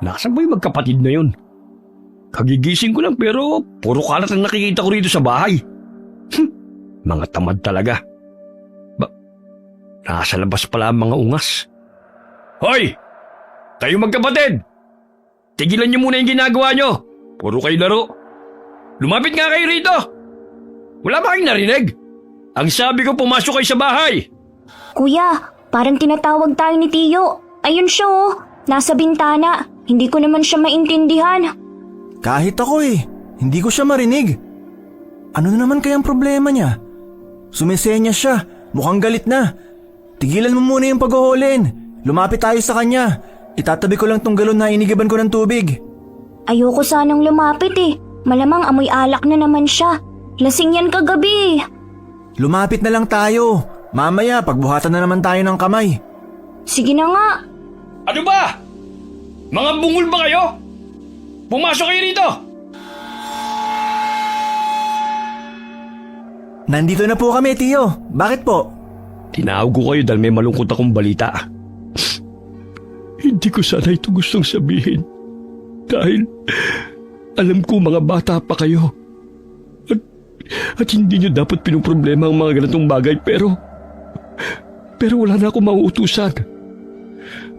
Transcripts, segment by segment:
Nasaan ba yung magkapatid na yun? Kagigising ko lang pero puro kalat ang nakikita ko rito sa bahay. Mga tamad talaga. Nasa labas pala ang mga ungas. Hoy! Kayo magkapatid! Tigilan niyo muna yung ginagawa niyo. Puro kayo laro. Lumapit nga kayo rito. Wala ba kayong narinig? Ang sabi ko pumasok kayo sa bahay. Kuya, parang tinatawag tayo ni Tiyo. Ayun siya oh, nasa bintana. Hindi ko naman siya maintindihan. Kahit ako hindi ko siya marinig. Ano na naman kayang problema niya? Sumisenya siya, mukhang galit na. Tigilan mo muna yung paghuhulin. Lumapit tayo sa kanya. Itatabi ko lang tong galon na inigiban ko ng tubig. Ayoko sanang lumapit Malamang amoy alak na naman siya. Lasing yan kagabi. Lumapit na lang tayo. Mamaya pagbuhatan na naman tayo ng kamay. Sige na nga. Ano ba? Mga bungol ba kayo? Pumasok kayo rito! Nandito na po kami, Tiyo. Bakit po? Tinawag ko kayo dahil may malungkot akong balita. Hindi ko sana ito gustong sabihin. Dahil alam ko mga bata pa kayo. At hindi nyo dapat pinuproblema ang mga ganitong bagay pero wala na akong mauutusan.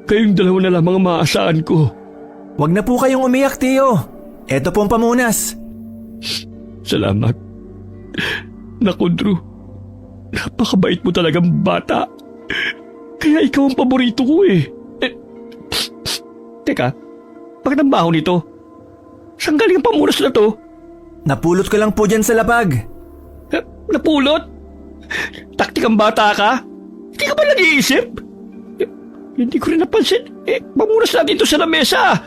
Kayong dalawa na lamang ang maaasahan ko. Huwag na po kayong umiyak, Tiyo. Eto po ang pamunas. Salamat. Naku, Drew. Napakabait mo talagang bata. Kaya ikaw ang paborito ko Teka, bakit ang baho nito? Saan galing ang pamunas na to? Napulot ko lang po dyan sa lapag. Napulot? Taktik ang bata ka? Hindi ka ba nag-iisip? Hindi ko rin napansin. Pamunas natin ito sa lamesa.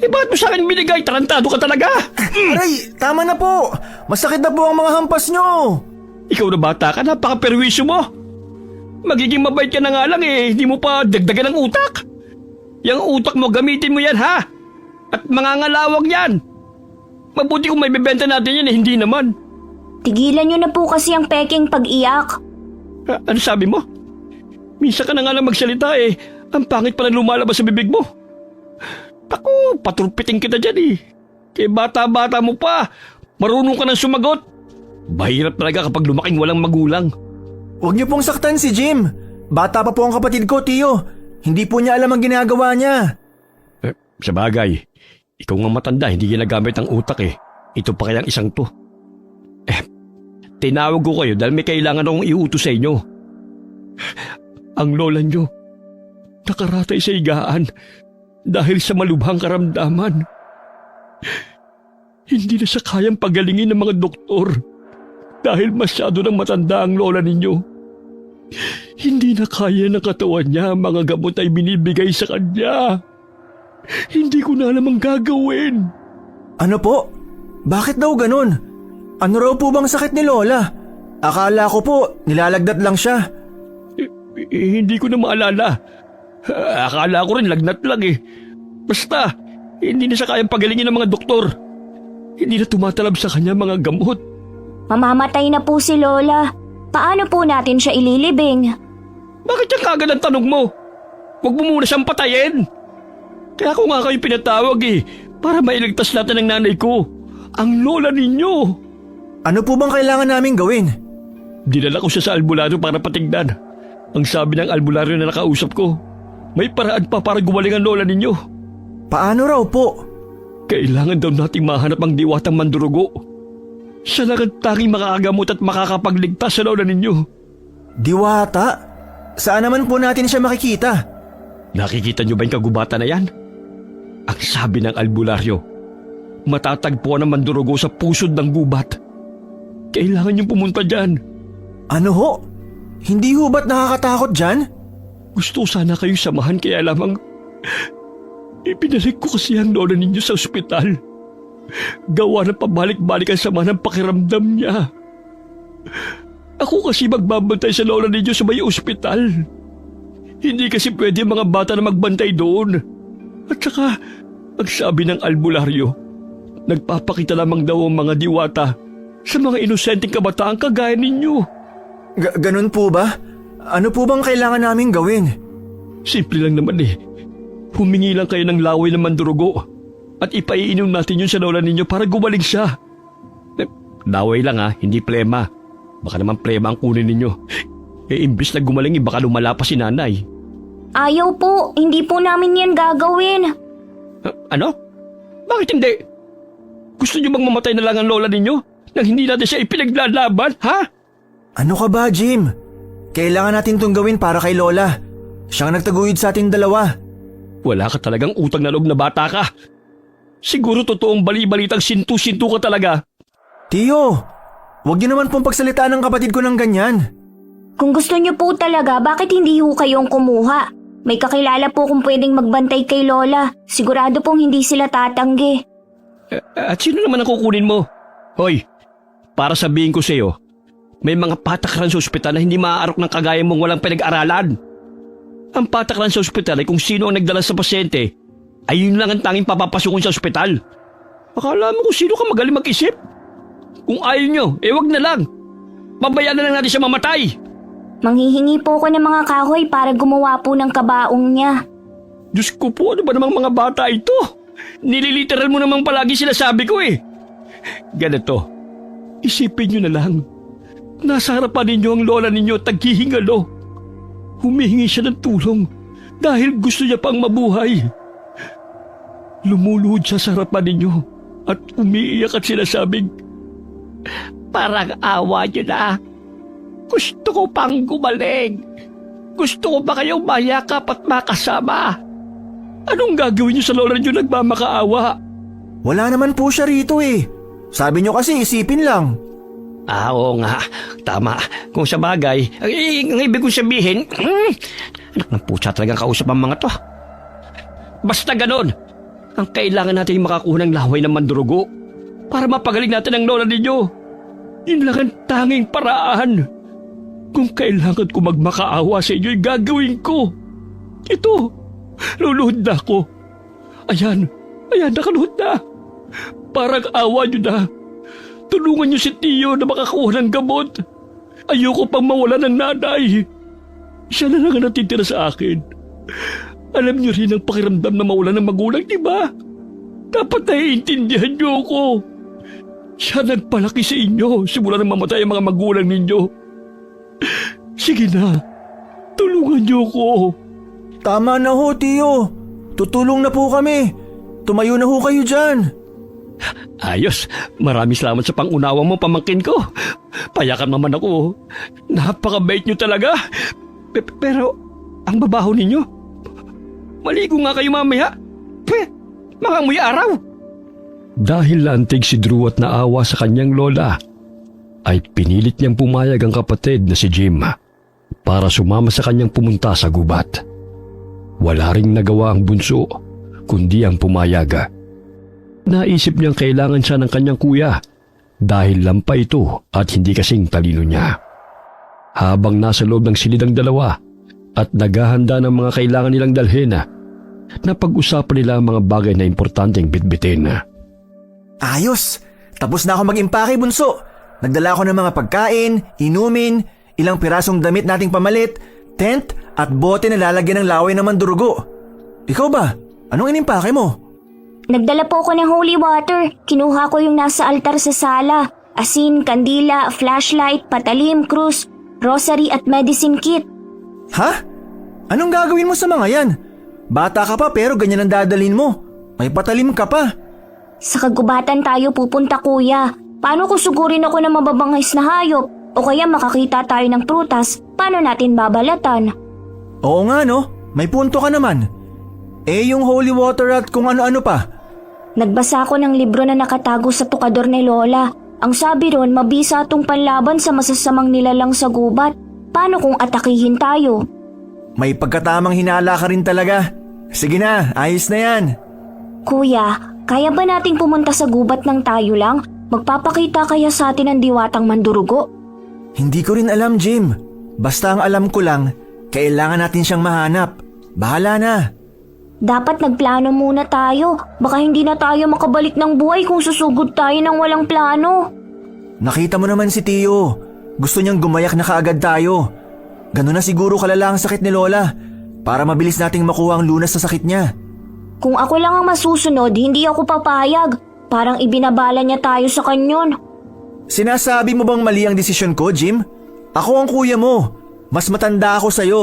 Bakit mo sa akin binigay? Tarantado ka talaga. Aray, tama na po. Masakit na po ang mga hampas nyo. Ikaw na bata ka, napaka-perwisyo mo. Magiging mabait ka na nga lang hindi mo pa dagdagan ng utak. Yang utak mo, gamitin mo yan ha. At mangangalawag yan. Mabuti kung may bebenta natin yan hindi naman. Tigilan niyo na po kasi ang peking pag-iyak. Ano sabi mo? Minsan ka na nga lang magsalita Ang pangit pala lumalabas sa bibig mo. Ako, paturpiting kita dyan Kaya bata-bata mo pa. Marunong ka nang sumagot. Mahirap talaga kapag lumaking walang magulang. Huwag niyo pong saktan si Jim. Bata pa po ang kapatid ko, Tiyo. Hindi po niya alam ang ginagawa niya. Sa bagay, ikaw nga matanda, hindi ginagamit ang utak Ito pa kayang isang to. Tinawag ko kayo dahil may kailangan akong iutos sa inyo. Ang lola nyo, nakaratay sa higaan dahil sa malubhang karamdaman. Hindi na siya kayang pagalingin ng mga doktor dahil masyado nang matanda ang lola ninyo. Hindi na kaya ng katawan niya ang mga gamot ay binibigay sa kanya. Hindi ko na alam ang gagawin. Ano po? Bakit daw ganun? Ano raw po bang sakit ni Lola? Akala ko po, nilalagdat lang siya. Hindi ko na maalala. Akala ko rin lagnat lang Basta, hindi na siya kayang pagalingin ng mga doktor. Hindi na tumatalab sa kanya mga gamot. Mamamatay na po si Lola. Paano po natin siya ililibing? Bakit yan kagad ang tanong mo? Huwag mo muna siyang patayin. Kaya ako nga kayo pinatawag para mailigtas natin ang nanay ko. Ang lola ninyo. Ano po bang kailangan naming gawin? Dinala ko siya sa albularyo para patignan. Ang sabi ng albularyo na nakausap ko, may paraan pa para gumaling ang lola ninyo. Paano raw po? Kailangan daw nating mahanap ang diwatang mandurugo. Siya lang ang tanging makakagamot at makakapagligtas sa lola ninyo. Diwata? Saan naman po natin siya makikita? Nakikita niyo ba yung kagubatan na yan? Ang sabi ng albularyo, matatagpuan ang mandurugo sa pusod ng gubat. Kailangan niyong pumunta dyan. Ano ho? Hindi ho ba't nakakatakot dyan? Gusto sana kayong samahan kaya lamang ipinalik ko kasi ang lola ninyo sa ospital. Gawa na pabalik-balik ang sama ng pakiramdam niya. Ako kasi magbabantay sa lola ninyo sa may ospital. Hindi kasi pwede mga bata na magbantay doon. At saka, ang sabi ng albularyo, nagpapakita lamang daw ang mga diwata sa mga inosenteng kabataan kagaya ninyo. Ganun po ba? Ano po bang kailangan naming gawin? Simple lang naman Humingi lang kayo ng laway ng mandurugo at ipaiinom natin yun sa lola ninyo para gumaling siya. Laway lang hindi plema. Baka naman plema ang kunin ninyo. Imbis na gumaling baka lumala pa si nanay. Ayaw po, hindi po namin yan gagawin. Ano? Bakit hindi? Gusto niyo bang mamatay na lang ang lola ninyo nang hindi natin siya ipinaglalaban, ha? Ano ka ba, Jim? Kailangan natin itong gawin para kay Lola. Siyang nagtaguyod sa ating dalawa. Wala ka talagang utang na loob na bata ka. Siguro totoong bali-balitang sintu-sintu ka talaga. Tiyo, huwag niyo naman pong pagsalitaan ng kapatid ko ng ganyan. Kung gusto niyo po talaga, bakit hindi ho kayong kumuha? May kakilala po kung pwedeng magbantay kay Lola. Sigurado pong hindi sila tatanggi. At sino naman ang kukunin mo? Hoy, para sabihin ko sa'yo, may mga patakaran sa ospital na hindi maaarok ng kagaya mong walang pinag-aralan. Ang patakaran sa ospital ay kung sino ang nagdala sa pasyente, ay yun lang ang tanging papapasukon sa ospital. Akala mo kung sino ka magaling mag-isip? Kung ayaw nyo, wag na lang. Pabayaan na lang natin siya mamatay. Manghihingi po ako ng mga kahoy para gumawa po ng kabaong niya. Diyos ko po, ano ba namang mga bata ito? Nililiteral mo namang palagi sinasabi ko Ganito, isipin nyo na lang. Nasa harapan ninyo ang lola ninyo taghihingalo. Humihingi siya ng tulong dahil gusto niya pang mabuhay. Lumuluhod siya sa harapan ninyo at umiiyak at sinasabing, parang awa niyo na. Gusto ko pang gumaling. Gusto ko ba kayong mayakap at makasama? Anong gagawin niyo sa lola niyo nagmamakaawa? Wala naman po siya rito Sabi niyo kasi isipin lang. Oo nga, tama. Kung sa bagay, ang ibig kong sabihin, anak ng pusa talagang kausap ang mga to. Basta ganon, ang kailangan natin makakuha ng laway ng mandurugo para mapagaling natin ang lola ninyo. Yun lang ang tanging paraan. Kung kailangan ko magmakaawa sa inyo, gagawin ko. Ito, luluhod na ako. Ayan, nakaluhod na. Parang awa nyo na. Tulungan niyo si Tiyo na makakuha ng gamot. Ayoko pang mawala ng nanay. Siya na lang ang natitira sa akin. Alam niyo rin ang pakiramdam na mawala ng magulang, di ba? Dapat naiintindihan niyo ako. Siya nagpalaki sa inyo simula nang mamatay ang mga magulang ninyo. Sige na, tulungan niyo ako. Tama na ho, Tiyo. Tutulong na po kami. Tumayo na ho kayo dyan. Ayos, maraming salamat sa pangunawa mo, pamangkin ko. Payakan naman ako. Napakabait niyo talaga. Pero, ang babaho ninyo? Maligo nga kayo mamaya. Mga amoy araw. Dahil lantig si Drew at naawa sa kanyang lola, ay pinilit niyang pumayag ang kapatid na si Jim para sumama sa kanyang pumunta sa gubat. Wala ring nagawa ang bunso, kundi ang pumayag. Naisip niyang kailangan siya ng kanyang kuya dahil lampa ito at hindi kasing talino niya. Habang nasa loob ng silid ang dalawa at naghahanda ng mga kailangan nilang dalhin, napag-usapan nila ang mga bagay na importanteng bitbitin. Ayos! Tapos na ako mag-impake, bunso. Nagdala ako ng mga pagkain, inumin, ilang pirasong damit nating pamalit, tent at bote na lalagyan ng laway ng mandurugo. Ikaw ba? Anong inimpake mo? Nagdala po ako ng holy water. Kinuha ko yung nasa altar sa sala. Asin, kandila, flashlight, patalim, krus, rosary at medicine kit. Ha? Anong gagawin mo sa mga yan? Bata ka pa pero ganyan ang dadalhin mo. May patalim ka pa. Sa kagubatan tayo pupunta, kuya. Paano kung sugurin ako ng mababangis na hayop? O kaya makakita tayo ng prutas, paano natin babalatan? Oo nga no, may punto ka naman. Yung holy water at kung ano-ano pa. Nagbasa ako ng libro na nakatago sa tukador ni Lola. Ang sabi ron, mabisa itong panlaban sa masasamang nilalang sa gubat. Paano kung atakihin tayo? May pagkatamang hinala ka rin talaga. Sige na, ayos na yan. Kuya, kaya ba nating pumunta sa gubat ng tayo lang? Magpapakita kaya sa atin ang diwatang mandurugo? Hindi ko rin alam, Jim. Basta ang alam ko lang, kailangan natin siyang mahanap. Bahala na. Dapat nagplano muna tayo. Baka hindi na tayo makabalik ng buhay kung susugod tayo ng walang plano. Nakita mo naman si Tiyo. Gusto niyang gumayak na kaagad tayo. Ganun na siguro kalala ang sakit ni Lola. para mabilis nating makuha ang lunas sa sakit niya. Kung ako lang ang masusunod, hindi ako papayag. Parang ibinabala niya tayo sa kanyon. Sinasabi mo bang mali ang desisyon ko, Jim? Ako ang kuya mo. Mas matanda ako sa'yo.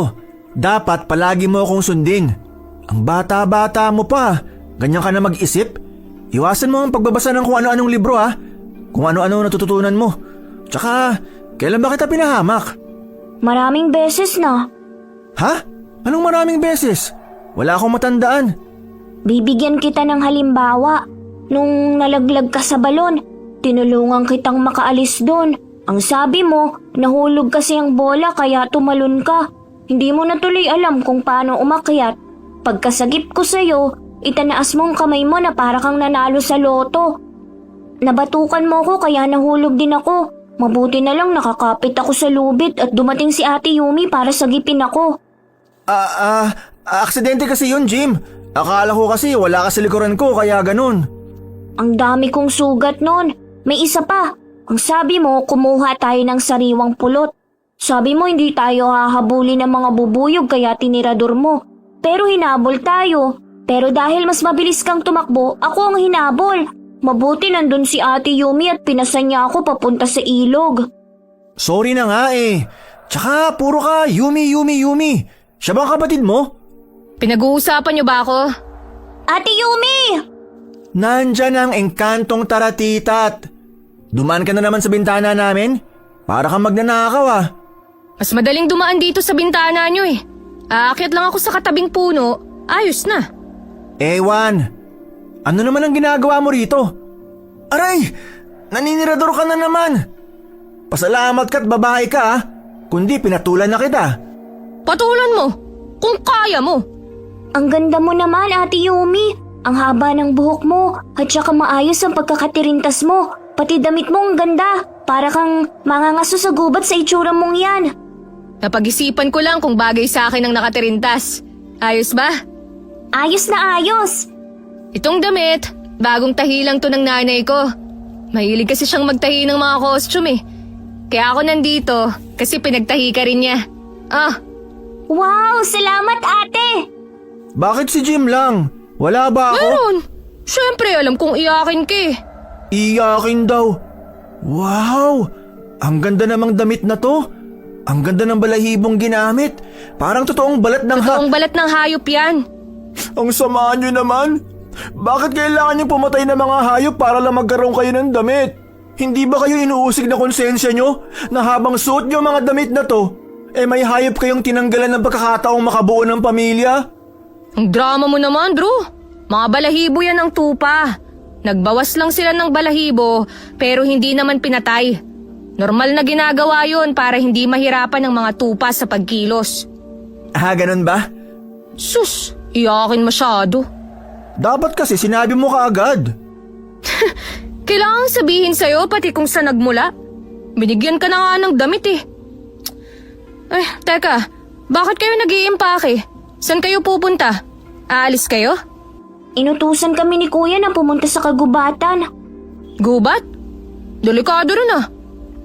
Dapat palagi mo akong sundin. Ang bata-bata mo pa. Ganyan ka na mag-isip? Iwasan mo ang pagbabasa ng kung ano-anong libro ha. Kung ano-ano natututunan mo. Tsaka, kailan ba kita pinahamak? Maraming beses na. Ha? Anong maraming beses? Wala akong matandaan. Bibigyan kita ng halimbawa. Nung nalaglag ka sa balon, tinulungan kitang makaalis doon. Ang sabi mo, nahulog kasi ang bola kaya tumalon ka. Hindi mo na tuloy alam kung paano umakyat. Pagkasagip ko sa'yo, itanaas mo ang kamay mo na para kang nanalo sa loto. Nabatukan mo ko kaya nahulog din ako. Mabuti na lang nakakapit ako sa lubid at dumating si Ate Yumi para sagipin ako. Aksidente kasi yun, Jim. Akala ko kasi wala ka sa likuran ko kaya ganun. Ang dami kong sugat nun. May isa pa. Ang sabi mo, kumuha tayo ng sariwang pulot. Sabi mo hindi tayo hahabulin ng mga bubuyog kaya tinirador mo. Pero hinabol tayo. Pero dahil mas mabilis kang tumakbo, ako ang hinabol. Mabuti nandun si Ate Yumi at pinasan niya ako papunta sa ilog. Sorry na nga eh. Tsaka puro ka Yumi. Siya ba ang kapatid mo? Pinag-uusapan niyo ba ako? Ate Yumi! Nandyan ang engkantong taratitat. Dumaan ka na naman sa bintana namin? Para kang magnanakaw ah. Mas madaling dumaan dito sa bintana niyo eh. Aakyat lang ako sa katabing puno, ayos na. Ewan, ano naman ang ginagawa mo rito? Aray, naninirador ka na naman. Pasalamat ka't babae ka ah. Kundi pinatulan na kita. Patulan mo, kung kaya mo. Ang ganda mo naman, Ate Yumi. Ang haba ng buhok mo at saka maayos ang pagkakatirintas mo. Pati damit mo ang ganda. Para kang mangangaso sa gubat sa itsura mong yan. Napag-isipan ko lang kung bagay sa akin ang nakatirintas. Ayos ba? Ayos na ayos. Itong damit, bagong tahi lang to ng nanay ko. Mahilig kasi siyang magtahi ng mga costume eh. Kaya ako nandito kasi pinagtahi ka rin niya. Wow, salamat ate. Bakit si Jim lang? Wala ba ako? Meron! Siyempre alam kong iyakin ka eh. Iyakin daw. Wow! Ang ganda namang damit na to. Ang ganda ng balahibong ginamit. Parang totoong balat ng Totoong balat ng hayop yan. Ang sama nyo naman. Bakit kailangan nyo pumatay ng mga hayop para lang magkaroon kayo ng damit? Hindi ba kayo inuusig na konsensya nyo na habang suot nyo mga damit na to, may hayop kayong tinanggalan ng pagkakataong makabuo ng pamilya? Ang drama mo naman, bro. Mga balahibo yan ang tupa. Nagbawas lang sila ng balahibo pero hindi naman pinatay. Normal na ginagawa yon para hindi mahirapan ng mga tupa sa pagkilos. Ganun ba? Sus, iyakin masyado. Dapat kasi sinabi mo kaagad. Kailangang sabihin sa'yo pati kung saan nagmula. Binigyan ka na nga ng damit eh. Teka, bakit kayo nag-iimpake? Saan kayo pupunta? Aalis kayo? Inutusan kami ni Kuya na pumunta sa kagubatan. Gubat? Delikado rin ah.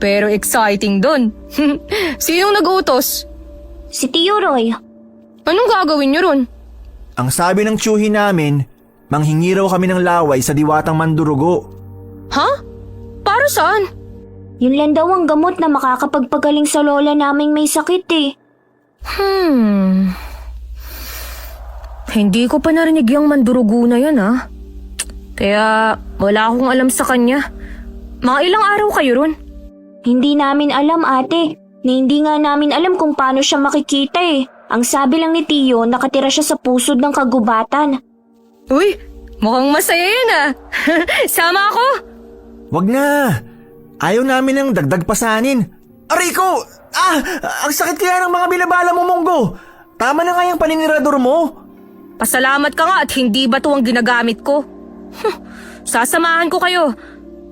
Pero exciting dun. Sinong nag-utos? Si Tio Roy. Anong gagawin niyo ron? Ang sabi ng tiyuhi namin, manghingi raw kami ng laway sa diwatang mandurugo. Ha? Para saan? Yun lang daw ang gamot na makakapagpagaling sa lola naming may sakit eh. Hindi ko pa narinig yung mandurugo na yan ah. Kaya wala akong alam sa kanya. Mga ilang araw kayo ron? Hindi namin alam ate, na hindi nga namin alam kung paano siya makikita eh. Ang sabi lang ni Tio, nakatira siya sa pusod ng kagubatan. Uy, mukhang masaya yan ah. Sama ako? Wag na! Ayaw namin ng dagdag pasanin. Aray ko! Ang sakit kaya ng mga binabala mo, Monggo! Tama na nga yung paninirador mo. Pasalamat ka nga at hindi ba to ang ginagamit ko. Sasamahan ko kayo.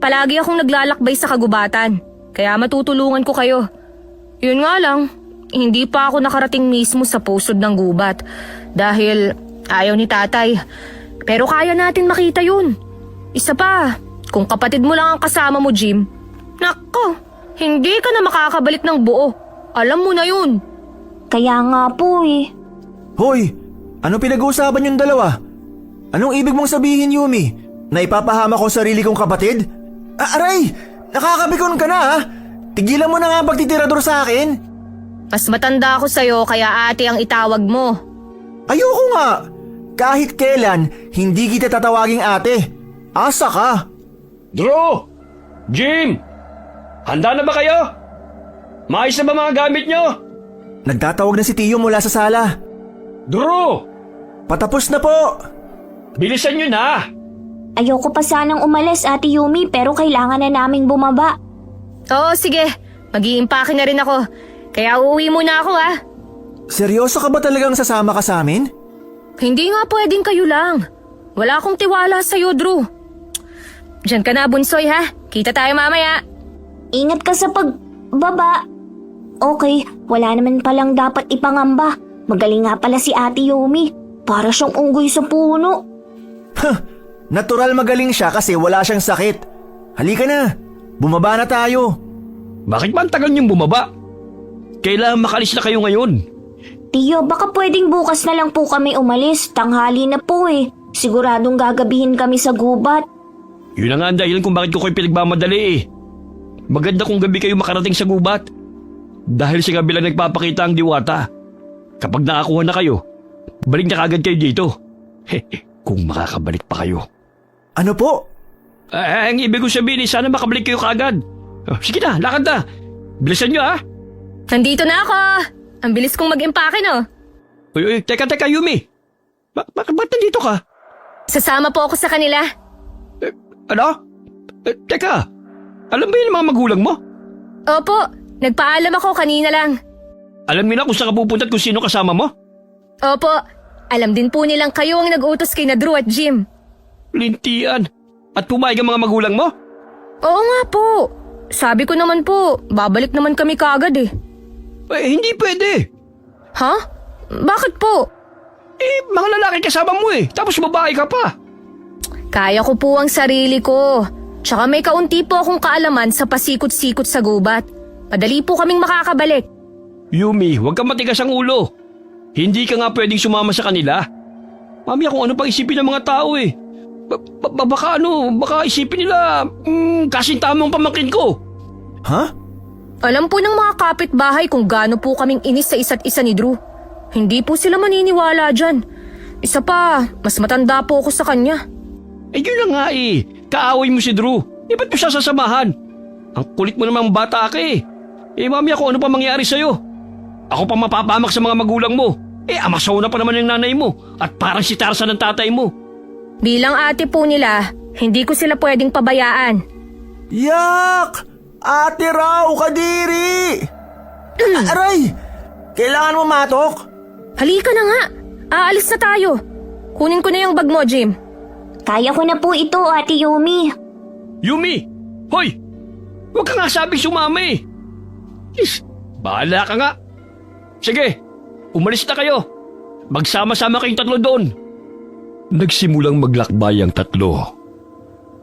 Palagi akong naglalakbay sa kagubatan. Kaya matutulungan ko kayo. Yun nga lang, hindi pa ako nakarating mismo sa pusod ng gubat. Dahil ayaw ni tatay. Pero kaya natin makita yun. Isa pa, kung kapatid mo lang ang kasama mo, Jim, nako, hindi ka na makakabalik ng buo. Alam mo na yun. Kaya nga po eh. Hoy, ano pinag-uusapan yung dalawa? Anong ibig mong sabihin, Yumi? Na ipapahama ko sarili kong kapatid? Aray! Nakakabikon ka na ha? Tigilan mo na nga ang pagtitirador sa akin. Mas matanda ako sa'yo kaya ate ang itawag mo. Ayoko nga. Kahit kailan, hindi kita tatawaging ate. Asa ka? Drew! Jim! Handa na ba kayo? Maayos na ba mga gamit nyo? Nagtatawag na si Tiyo mula sa sala. Drew! Patapos na po. Bilisan nyo na! Ayoko pa sanang umalis, Ate Yumi, pero kailangan na naming bumaba. Oo, sige. Mag-iimpake na rin ako. Kaya uuwi muna ako ha. Seryoso ka ba talagang sasama ka sa amin? Hindi nga pwedeng kayo lang. Wala akong tiwala sa'yo, Drew. Diyan ka na, Bunsoy ha. Kita tayo mamaya. Ingat ka sa pagbaba. Okay, wala naman palang dapat ipangamba. Magaling nga pala si Ate Yumi. Para siyang unggoy sa puno. Natural magaling siya kasi wala siyang sakit. Halika na, bumaba na tayo. Bakit ba ang tagal niyong bumaba? Kailangan makalis na kayo ngayon. Tiyo, baka pwedeng bukas na lang po kami umalis. Tanghali na po eh. Siguradong gagabihin kami sa gubat. Yun na nga ang dahilan kung bakit ko kayo pinagmamadali eh. Maganda kung gabi kayo makarating sa gubat. Dahil sa gabi lang nagpapakita ang diwata. Kapag nakakuha na kayo, balik na kagad kayo dito. Kung makakabalik pa kayo. Ano po? Ang ibig ko sabihin sana makabalik kayo kagad. Sige na, lakad na. Bilisan nyo ha. Nandito na ako. Ang bilis kong mag-impake no. Uy, teka, Yumi. Ba't nandito ka? Sasama po ako sa kanila. Ano? Teka, alam ba yun ang mga magulang mo? Opo, nagpaalam ako kanina lang. Alam nila kung saan ka pupunta at kung sino kasama mo? Opo, alam din po nilang kayo ang nag-utos kay na Drew at Jim. Lintian. At pumayag ang mga magulang mo? Oo nga po. Sabi ko naman po, babalik naman kami kaagad eh. Hindi pwede. Ha? Bakit po? Mga lalaki kasama mo eh. Tapos babae ka pa. Kaya ko po ang sarili ko. Tsaka may kaunti po akong kaalaman sa pasikot-sikot sa gubat. Madali po kaming makakabalik. Yumi, huwag kang matigas ang ulo. Hindi ka nga pwedeng sumama sa kanila. Mami, kung ano pang isipin ng mga tao eh. Baka isipin nila, kasing tamang pamangkin ko. Ha? Alam po ng mga kapitbahay kung gaano po kaming inis sa isa't isa ni Drew. Hindi po sila maniniwala dyan. Isa pa, mas matanda po ako sa kanya. Yun na nga eh. Kaaway mo si Drew. Ba't mo siya sasamahan? Ang kulit mo namang bata ka eh. Mami, kung ano pa mangyari sa'yo? Ako pa mapapamak sa mga magulang mo. Amasaw na pa naman yung nanay mo. At parang si Tarzan ng tatay mo. Bilang ate po nila, hindi ko sila pwedeng pabayaan. Yak! Ate raw, kadiri! Aray! Kailangan mo matok? Halika na nga. Aalis na tayo. Kunin ko na yung bag mo, Jim. Kaya ko na po ito, Ate Yumi. Yumi! Hoy! Huwag ka nga sabing sumama eh. Bahala ka nga. Sige, umalis na kayo. Magsama-sama kayong tatlo doon. Nagsimulang maglakbay ang tatlo.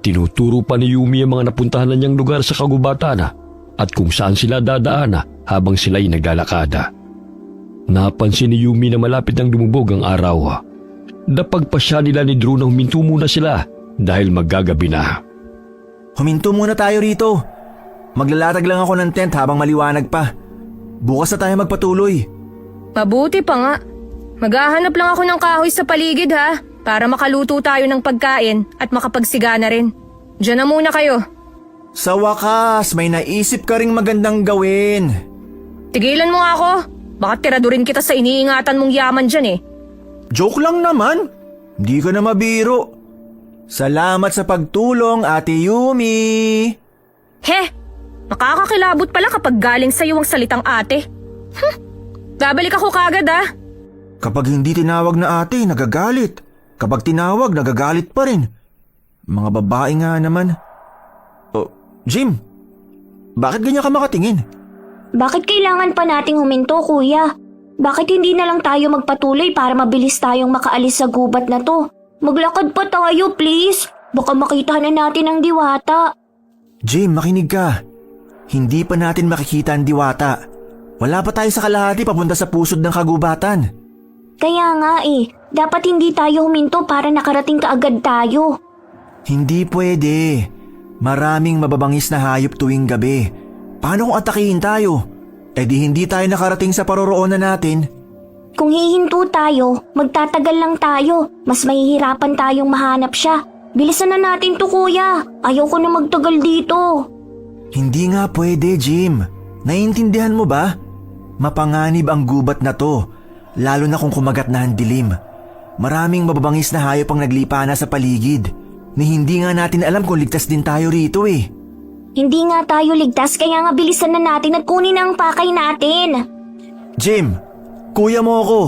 Tinuturo pa ni Yumi ang mga napuntahan na niyang lugar sa kagubatan at kung saan sila dadaan habang sila'y naglalakada. Napansin ni Yumi na malapit nang lumubog ang araw. Napagpasya nila ni Drew na huminto muna sila dahil maggagabi na. Huminto muna tayo rito. Maglalatag lang ako ng tent habang maliwanag pa. Bukas na tayo magpatuloy. Mabuti pa nga. Maghahanap lang ako ng kahoy sa paligid ha, para makaluto tayo ng pagkain at makapagsiga na rin. Diyan na muna kayo. Sa wakas, may naisip ka ring magandang gawin. Tigilan mo nga ako. Baka tiradurin kita sa iniingatan mong yaman dyan eh. Joke lang naman. Di ka na mabiro. Salamat sa pagtulong, Ate Yumi. He! Nakakakilabot pala kapag galing sa'yo ang salitang ate. Babalik ako kagad ah. Kapag hindi tinawag na ate, nagagalit. Kapag tinawag, nagagalit pa rin. Mga babae nga naman. Oh, Jim, bakit ganyan ka makatingin? Bakit kailangan pa nating huminto, kuya? Bakit hindi na lang tayo magpatuloy para mabilis tayong makaalis sa gubat na to? Maglakad pa tayo, please. Baka makita na natin ang diwata. Jim, makinig ka. Hindi pa natin makikita ang diwata. Wala pa tayo sa kalahati papunta sa pusod ng kagubatan. Kaya nga dapat hindi tayo huminto para nakarating kaagad tayo. Hindi pwede. Maraming mababangis na hayop tuwing gabi. Paano kung atakihin tayo? Eh di hindi tayo nakarating sa paroroonan natin. Kung hihinto tayo, magtatagal lang tayo. Mas mahihirapan tayong mahanap siya. Bilisan na natin to, kuya. Ayoko na magtagal dito. Hindi nga pwede, Jim. Naiintindihan mo ba? Mapanganib ang gubat na to, lalo na kung kumagat na ang dilim. Maraming mababangis na hayop ang naglipana sa paligid, ni hindi nga natin alam kung ligtas din tayo rito eh. Hindi nga tayo ligtas, kaya nga bilisan na natin at kunin ang pakay natin. Jim, kuya mo ako.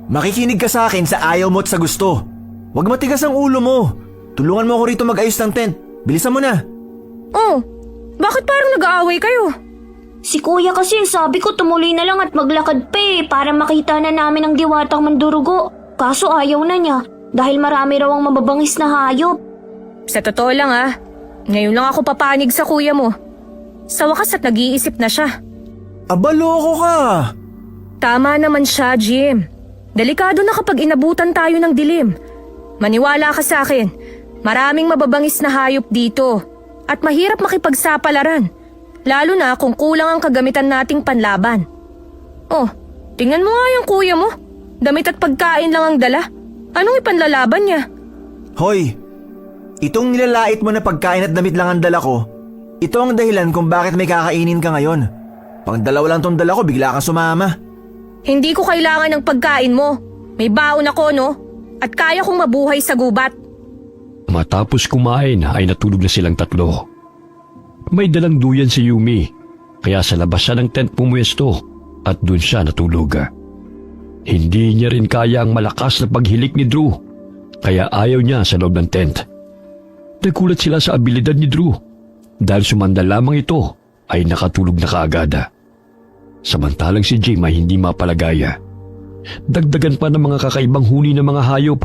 Makikinig ka sa akin sa ayaw mo at sa gusto. Huwag matigas ang ulo mo. Tulungan mo ako rito mag-ayos ng tent. Bilisan mo na. Oh, bakit parang nag-aaway kayo? Si kuya kasi sabi ko tumuloy na lang at maglakad pa para makita na namin ang diwatang mandurugo. Kaso ayaw na niya dahil marami raw ang mababangis na hayop. Sa totoo lang ngayon lang ako papanig sa kuya mo. Sa wakas at nag-iisip na siya. Aba, loko ka. Tama naman siya, Jim. Delikado na kapag inabutan tayo ng dilim. Maniwala ka sa akin, maraming mababangis na hayop dito at mahirap makipagsapalaran. Lalo na kung kulang ang kagamitan nating panlaban. Oh, tingnan mo nga yung kuya mo. Damit at pagkain lang ang dala. Anong ipanlalaban niya? Hoy, itong nilalait mo na pagkain at damit lang ang dala ko. Ito ang dahilan kung bakit may kakainin ka ngayon. Pang dalawa lang tong dala ko, bigla kang sumama. Hindi ko kailangan ng pagkain mo. May baon ako, no? At kaya kong mabuhay sa gubat. Matapos kumain ay natulog na silang tatlo. May dalang duyan si Yumi, kaya sa labas siya ng tent pumuesto at doon siya natulog. Hindi niya rin kaya ang malakas na paghilik ni Drew, kaya ayaw niya sa loob ng tent. Nagulat sila sa abilidad ni Drew dahil sumandal lamang ito ay nakatulog na kaagad. Samantalang si Jim ay hindi mapalagaya. Dagdagan pa ng mga kakaibang huni ng mga hayop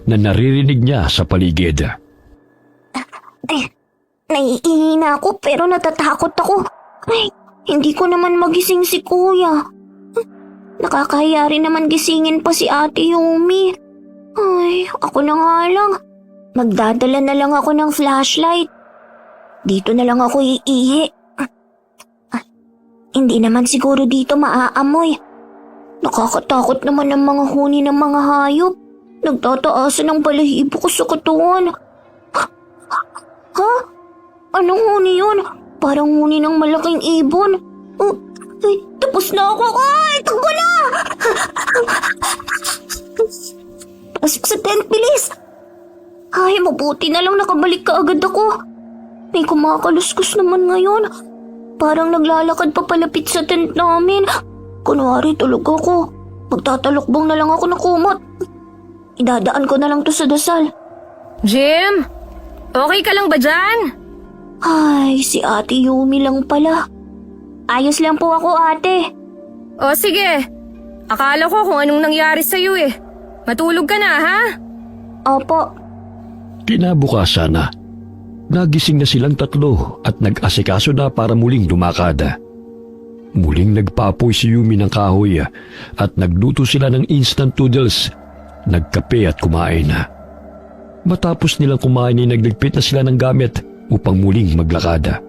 na naririnig niya sa paligid. Naiihina ako pero natatakot ako. Ay, hindi ko naman magising si kuya. Nakakahiya rin naman gisingin pa si Ate Yumi. Ay, ako na nga lang. Magdadala na lang ako ng flashlight. Dito na lang ako iihi. Hindi naman siguro dito maaamoy. Nakakatakot naman ang mga huni ng mga hayop. Nagtataasan ang balahibo ko sa katawan. Ha? Anong huni yun? Parang huni ng malaking ibon. Ay, tapos na ako. Ay, takbo na! Pasok sa tent, bilis! Ay, mabuti na lang nakabalik ka agad ako. May kumakaluskos naman ngayon. Parang naglalakad pa palapit sa tent namin. Kunwari tulog ako. Magtatalokbong na lang ako na kumot. Idadaan ko na lang to sa dasal. Jim, okay ka lang ba dyan? Ay, si Ate Yumi lang pala. Ayos lang po ako, ate. O sige, akala ko kung anong nangyari sa'yo eh. Matulog ka na, ha? Opo. Kinabukasan na. Nagising na silang tatlo at nag-asikaso na para muling lumakad. Muling nagpapoy si Yumi ng kahoy at nagluto sila ng instant noodles. Nagkape at kumain. Matapos nilang kumain ay nagligpit na sila ng gamit upang muling maglakad.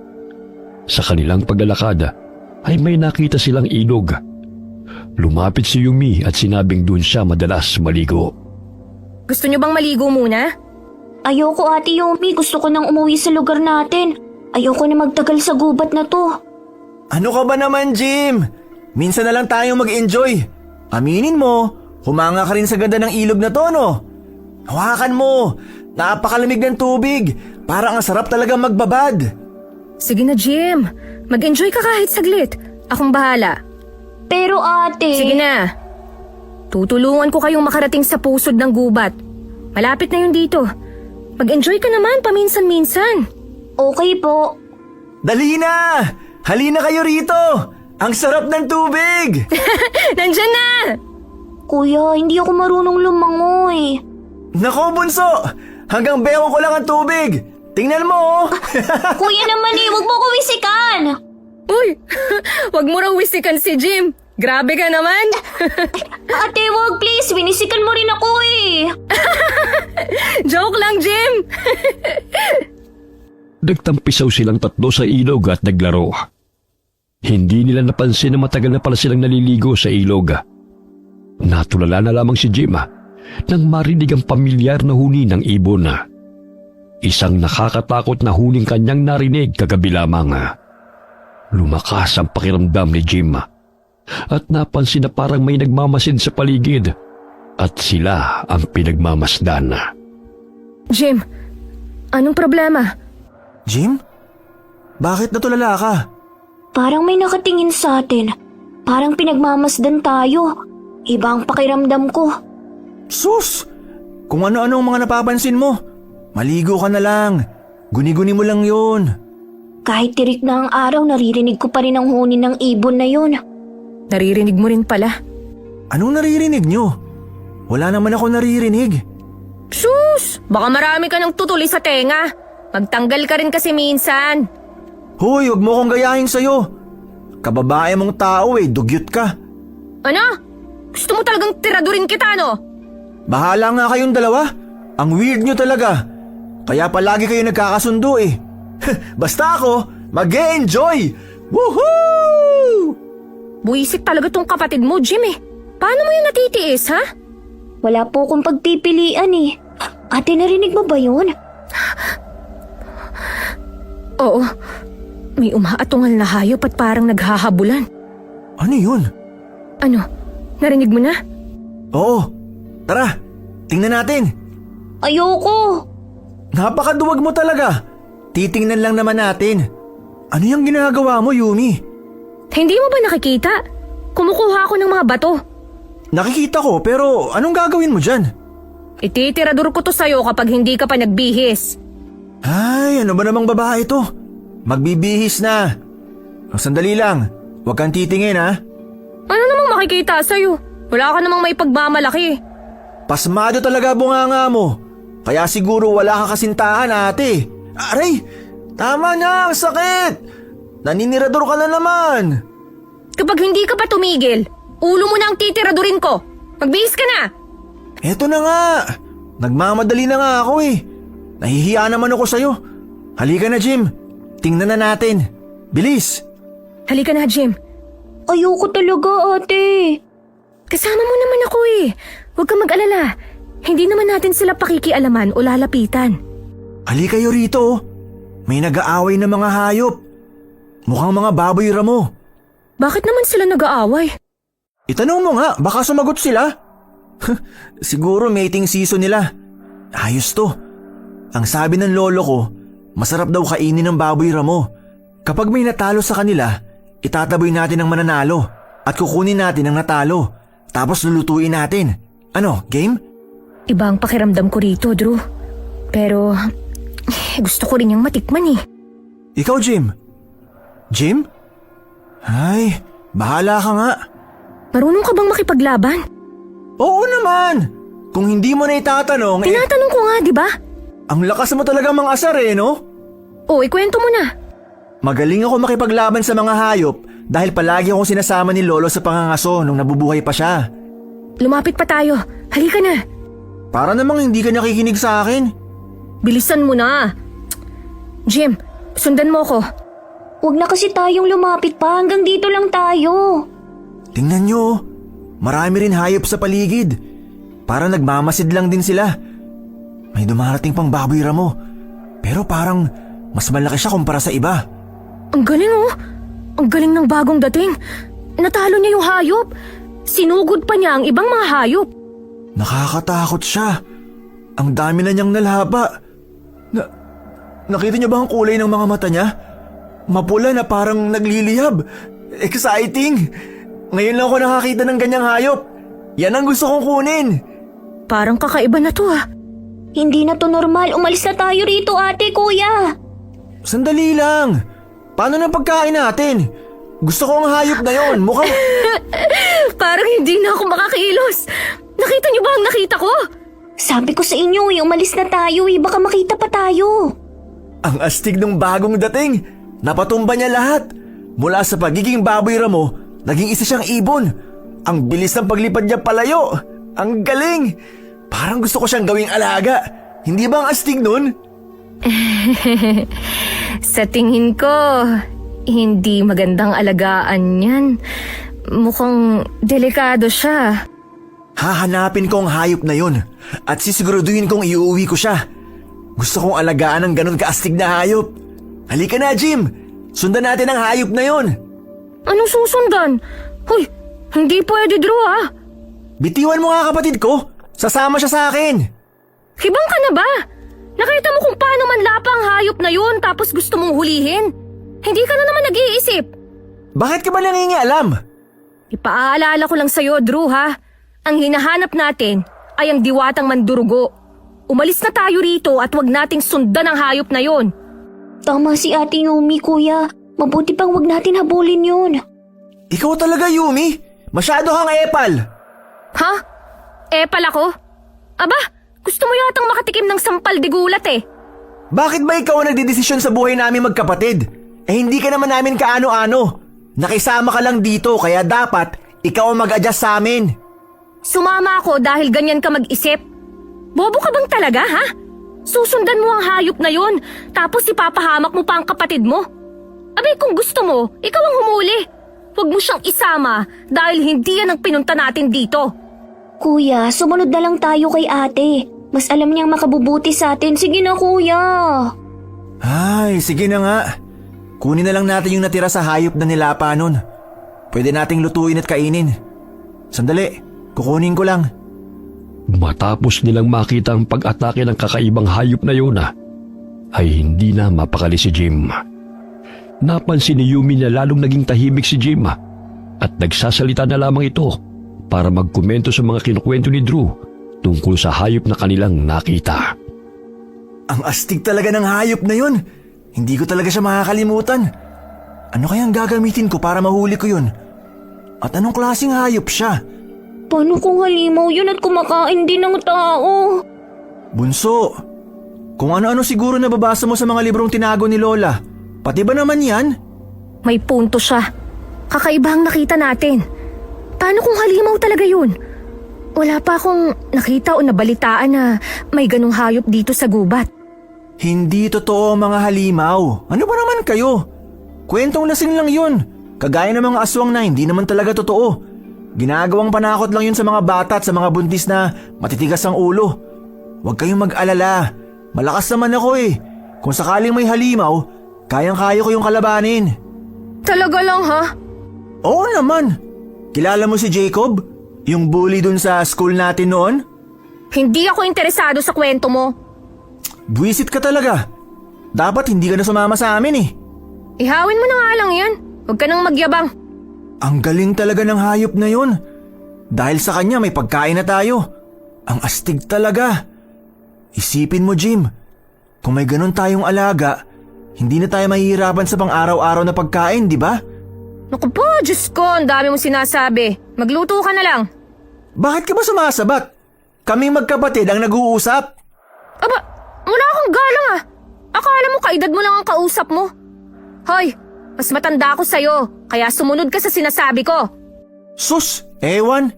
Sa kanilang paglalakad ay may nakita silang ilog. Lumapit si Yumi at sinabing doon siya madalas maligo. Gusto niyo bang maligo muna? Ayoko, Ate Yumi. Gusto ko nang umuwi sa lugar natin. Ayoko na magtagal sa gubat na to. Ano ka ba naman, Jim? Minsan na lang tayong mag-enjoy. Aminin mo, humanga ka rin sa ganda ng ilog na to, no? Hawakan mo. Napakalamig ng tubig. Parang ang sarap talaga magbabad. Sige na, Jim. Mag-enjoy ka kahit saglit. Akong bahala. Pero ate... Sige na. Tutulungan ko kayong makarating sa pusod ng gubat. Malapit na yun dito. Mag-enjoy ka naman paminsan-minsan. Okay po. Dali na! Halina kayo rito! Ang sarap ng tubig! Nandyan na! Kuya, hindi ako marunong lumangoy. Nako, bunso! Hanggang bewang ko lang ang tubig! Tingnan mo! Kuya naman huwag mo ko wisikan. Uy, wag mo raw wisikan si Jim. Grabe ka naman. Ate, wag please. Winisikan mo rin ako eh. Joke lang, Jim. Nagtampisaw silang tatlo sa ilog at naglaro. Hindi nila napansin na matagal na pala silang naliligo sa ilog. Natulala na lamang si Jim nang marinig ang pamilyar na huni ng ibon. Isang nakakatakot na huning kanyang narinig kagabi lamang. Lumakas ang pakiramdam ni Jim at napansin na parang may nagmamasid sa paligid at sila ang pinagmamasdan. Jim, anong problema? Jim? Bakit natulala ka? Parang may nakatingin sa atin. Parang pinagmamasdan tayo. Iba ang pakiramdam ko. Sus! Kung ano-ano ang mga napapansin mo. Maligo ka na lang. Guni-guni mo lang yun. Kahit tirik na ang araw, naririnig ko pa rin ang huni ng ibon na yun. Naririnig mo rin pala. Anong naririnig nyo? Wala naman ako naririnig. Sus! Baka marami ka ng tutuli sa tenga. Magtanggal ka rin kasi minsan. Hoy, wag mo akong gayahin sa'yo. Kababae mong tao dugyot ka. Ano? Gusto mo talagang tiradurin kita, no? Bahala nga kayong dalawa. Ang weird nyo talaga. Kaya palagi kayo nagkakasundo Basta ako, mag-e-enjoy! Woohoo! Buisik talaga tong kapatid mo, Jim Paano mo yun natitiis, ha? Wala po akong pagpipilian eh. Ate, narinig mo ba yun? Oo. May umaatungal na hayop at parang naghahabulan. Ano yun? Ano? Narinig mo na? Oo. Tara, tingnan natin. Ayoko. Napakaduwag mo talaga. Titingnan lang naman natin. Ano yung ginagawa mo, Yumi? Hindi mo ba nakikita? Kumukuha ako ng mga bato. Nakikita ko pero anong gagawin mo dyan? Ititirador ko to sa'yo kapag hindi ka pa nagbihis. Ay, ano ba namang babae to? Magbibihis na. Sandali lang. Huwag kang titingin ha. Ano namang makikita sa'yo? Wala ka namang may pagmamalaki. Pasmado talaga bunganga mo. Kaya siguro wala ka kasintahan, ate. Aray! Tama na, ang sakit! Naninirador ka na naman. Kapag hindi ka pa tumigil, ulo mo na ang titiradurin ko. Magbihis ka na! Eto na nga. Nagmamadali na nga ako Nahihiya naman ako sa'yo. Halika na, Jim. Tingnan na natin. Bilis! Halika na, Jim. Ayoko talaga, ate. Kasama mo naman ako Huwag kang mag-alala. Hindi naman natin sila pakikialaman o lalapitan. Halika kayo rito. May nag-aaway na mga hayop. Mukhang mga baboy ramo. Bakit naman sila nag-aaway? Itanong mo nga, baka sumagot sila. Siguro mating season nila. Ayos to. Ang sabi ng lolo ko, masarap daw kainin ng baboy ramo. Kapag may natalo sa kanila, itataboy natin ang mananalo at kukunin natin ang natalo. Tapos lulutuin natin. Ano, game? Iba ang pakiramdam ko rito, Drew. Pero gusto ko rin yung matikman Ikaw, Jim? Jim? Ay, bahala ka nga. Marunong ka bang makipaglaban? Oo naman. Kung hindi mo na itatanong, Tinatanong ko nga, di ba? ang lakas mo talaga mga asar no? O, ikwento mo na. Magaling ako makipaglaban sa mga hayop dahil palagi akong sinasama ni Lolo sa pangangaso nung nabubuhay pa siya. Lumapit pa tayo. Halika na. Para namang hindi ka nakikinig sa akin. Bilisan mo na. Jim, sundan mo ko. Huwag na kasi tayong lumapit pa. Hanggang dito lang tayo. Tingnan nyo, marami rin hayop sa paligid. Parang nagmamasid lang din sila. May dumarating pang baboy ramo. Pero parang mas malaki siya kumpara sa iba. Ang galing Ang galing ng bagong dating. Natalo niya yung hayop. Sinugod pa niya ang ibang mga hayop. Nakakatakot siya. Ang dami na niyang nalhaba. Nakita niyo ba ang kulay ng mga mata niya? Mapula na parang nagliliyab. Exciting! Ngayon lang ako nakakita ng ganyang hayop. Yan ang gusto kong kunin. Parang kakaiba na to Hindi na to normal. Umalis na tayo rito, ate, kuya. Sandali lang. Paano na pagkain natin? Gusto ko ang hayop na yon. Mukhang... Parang hindi na ako makakilos. Nakita niyo ba ang nakita ko? Sabi ko sa inyo, umalis na tayo. Baka makita pa tayo. Ang astig ng bagong dating. Napatumba niya lahat. Mula sa pagiging baboy ramo, Naging isa siyang ibon. Ang bilis ng paglipad niya palayo. Ang galing! Parang gusto ko siyang gawing alaga. Hindi ba ang astig nun? Sa tingin ko, hindi magandang alagaan yan. Mukhang delikado siya. Hahanapin ko ang hayop na yun at sisiguraduhin kong iuwi ko siya. Gusto kong alagaan ng ganun kaastig na hayop. Halika na, Jim! Sundan natin ang hayop na yun. Anong susundan? Hoy, hindi pwede, Drew, ha? Bitiwan mo nga kapatid ko. Sasama siya sa akin. Hibang ka na ba? Nakita mo kung paano manlapa ang hayop na yun tapos gusto mong hulihin? Hindi ka na naman nag-iisip. Bakit ka ba nangingialam? Ipaalala ko lang sa'yo, Drew, ha? Ang hinahanap natin ay ang diwatang mandurugo. Umalis na tayo rito at wag nating sundan ang hayop na yun. Tama si Ate Yumi, kuya. Mabuti pang wag natin habulin yun. Ikaw talaga, Yumi. Masyado kang epal. Ha? Epal ako? Aba, gusto mo yatang makatikim ng sampal de gulat eh. Bakit ba ikaw ang nagdidesisyon sa buhay namin magkapatid? Hindi ka naman namin kaano-ano. Nakisama ka lang dito kaya dapat ikaw ang mag-adjust sa amin. Sumama ako dahil ganyan ka mag-isip. Bobo ka bang talaga, ha? Susundan mo ang hayop na yun, tapos ipapahamak mo pa ang kapatid mo. Abay, kung gusto mo, ikaw ang humuli. Huwag mo siyang isama dahil hindi yan ang pinunta natin dito. Kuya, sumunod na lang tayo kay ate. Mas alam niyang makabubuti sa atin. Sige na, kuya. Ay, sige na nga. Kunin na lang natin yung natira sa hayop na nilapa nun. Pwede nating lutuin at kainin. Sandali, kukunin ko lang. Matapos nilang makita ang pag-atake ng kakaibang hayop na yun ay hindi na mapakali si Jim. Napansin ni Yumi na lalong naging tahimik si Jim at nagsasalita na lamang ito para magkomento sa mga kinukwento ni Drew tungkol sa hayop na kanilang nakita. Ang astig talaga ng hayop na yun. Hindi ko talaga siya makakalimutan. Ano kayang gagamitin ko para mahuli ko yun? At anong klaseng hayop siya? Paano kung halimaw yun at kumakain din ng tao? Bunso, kung ano-ano siguro nababasa mo sa mga librong tinago ni Lola. Pati ba naman yan? May punto siya. Kakaiba ang nakita natin. Paano kung halimaw talaga yun? Wala pa akong nakita o nabalitaan na may ganong hayop dito sa gubat. Hindi totoo ang mga halimaw. Ano ba naman kayo? Kwentong lasing lang yun. Kagaya ng mga aswang na hindi naman talaga totoo. Ginagawang panakot lang yun sa mga bata at sa mga buntis na matitigas ang ulo. Huwag kayong mag-alala. Malakas naman ako eh. Kung sakaling may halimaw, kayang-kaya ko yung kalabanin. Talaga lang, ha? Oo naman. Kilala mo si Jacob? Yung bully dun sa school natin noon? Hindi ako interesado sa kwento mo. Buwisit ka talaga. Dapat hindi ka na sumama sa amin eh. Ihawin mo na nga lang yan. Huwag ka nang magyabang. Ang galing talaga ng hayop na yun. Dahil sa kanya may pagkain na tayo. Ang astig talaga. Isipin mo, Jim. Kung may ganun tayong alaga, hindi na tayo mahihirapan sa pang-araw-araw na pagkain, di ba? Naku po, Diyos ko, ang dami mong sinasabi. Magluto ka na lang. Bakit ka ba sumasabat? Kaming magkapatid ang nag-uusap. Aba, wala akong galang ah. Akala mo kaedad mo lang ang kausap mo. Hoy, mas matanda ako sa'yo, kaya sumunod ka sa sinasabi ko. Sus, ewan.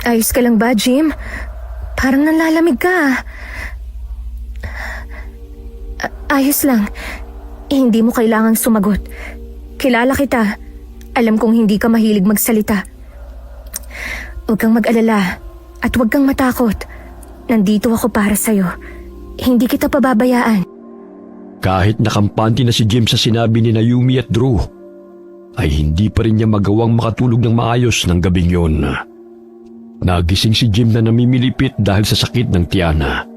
Ayos ka lang ba, Jim? Parang nanlalamig ka ah. Ayos lang. Hindi mo kailangang sumagot. Kilala kita. Alam kong hindi ka mahilig magsalita. Huwag kang mag-alala at huwag kang matakot. Nandito ako para sa'yo. Hindi kita pababayaan. Kahit nakampante na si Jim sa sinabi ni Yumi at Drew, ay hindi pa rin niya magawang makatulog ng maayos ng gabing yon. Nagising si Jim na namimilipit dahil sa sakit ng tiyana.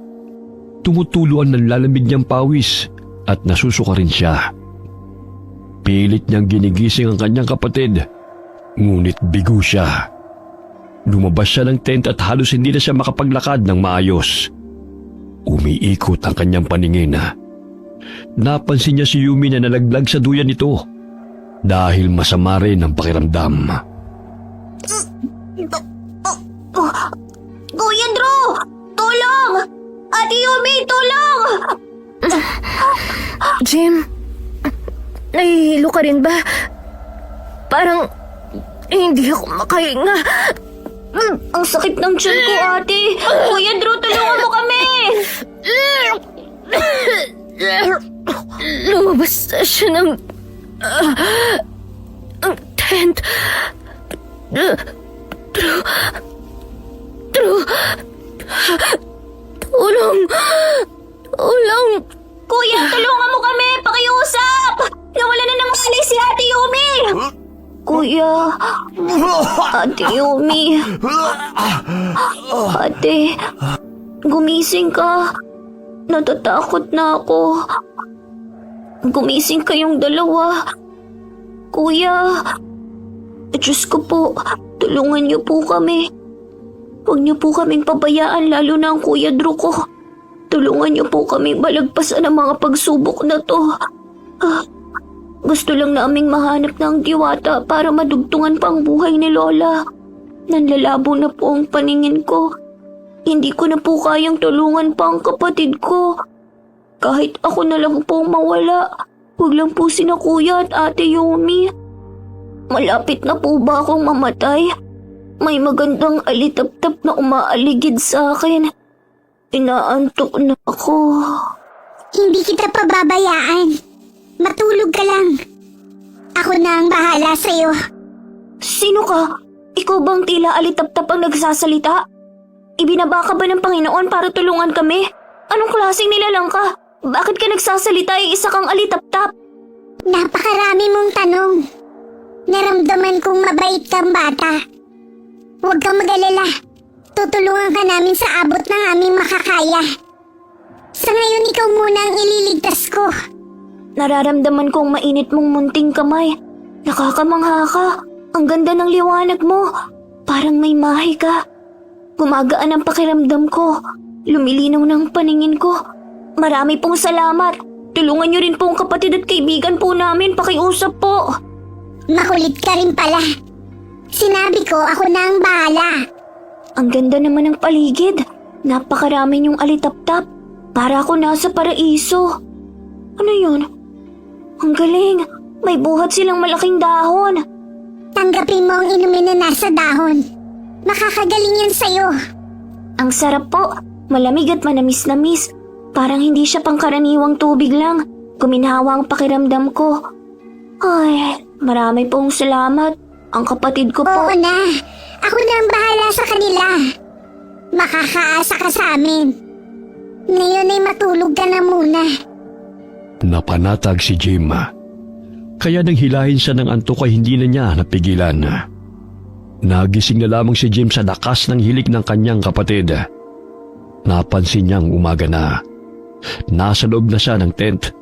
Tumutulo ang nanlalamig niyang pawis at nasusuka rin siya. Pilit niyang ginigising ang kanyang kapatid, ngunit bigo siya. Lumabas siya ng tent at halos hindi na siya makapaglakad ng maayos. Umiikot ang kanyang paningin. Napansin niya si Yumi na nalaglag sa duyan nito dahil masama rin ang pakiramdam. Kuya Drew! Tulong! Ate Yumi, tulong! Jim, nahihilo ka rin ba? Parang hindi ako makahinga. Ang sakit ng tiyan ko, ate. Kuya Drew, tulungan mo kami! Lumabas na siya ng ang tent. True. Tulong. Kuya, tulungan mo kami! Pakiusap! Nawala na ng malay si Ate Yumi! Kuya, Ate Yumi. Ate, gumising ka. Natatakot na ako. Gumising kayong dalawa. Kuya, Diyos ko po, tulungan niyo po kami. Huwag niyo po kaming pabayaan, lalo na ang Kuya Drew ko. Tulungan niyo po kaming balagpasan ang mga pagsubok na to. Gusto lang naming mahanap ng diwata para madugtungan pa ang buhay ni Lola. Nanlalabo na po ang paningin ko. Hindi ko na po kayang tulungan pa ang kapatid ko. Kahit ako na lang po mawala, huwag lang po sina Kuya at Ate Yumi. Malapit na po ba akong mamatay? May magandang alitap-tap na umaaligid sa akin. Inaantok na ako. Hindi kita pababayaan. Matulog ka lang. Ako na ang bahala sa'yo. Sino ka? Ikaw bang tila alitap-tap ang nagsasalita? Ibinaba ka ba ng Panginoon para tulungan kami? Anong klaseng nilalang ka? Bakit ka nagsasalita isa kang alitap-tap? Napakarami mong tanong. Naramdaman kong mabait kang bata. Huwag kang mag-alala. Tutulungan ka namin sa abot ng aming makakaya. Sa ngayon, ikaw muna ang ililigtas ko. Nararamdaman kong mainit mong munting kamay. Nakakamangha ka. Ang ganda ng liwanag mo. Parang may mahi ka. Gumagaan ang pakiramdam ko. Lumilinaw ng paningin ko. Marami pong salamat. Tulungan niyo rin po ang kapatid at kaibigan po namin. Pakiusap po. Makulit ka rin pala. Sinabi ko, ako na ang bahala. Ang ganda naman ng paligid. Napakarami niyong alitap-tap. Para ako nasa paraiso. Ano yun? Ang galing. May buhat silang malaking dahon. Tanggapin mo ang inumin na nasa dahon. Makakagaling yan sa'yo. Ang sarap po. Malamig at manamis-namis. Parang hindi siya pangkaraniwang tubig lang. Kuminhawa ang pakiramdam ko. Ay, marami pong salamat. Ang kapatid ko po. Oo na. Ako na ang bahala sa kanila. Makakaasa ka sa amin. Ngayon ay matulog ka na muna. Napanatag si Jim. Kaya nang hilahin siya ng antok ay hindi na niya napigilan. Nagising na lamang si Jim sa lakas ng hilik ng kanyang kapatid. Napansin niyang umaga na. Nasa loob na siya ng tent.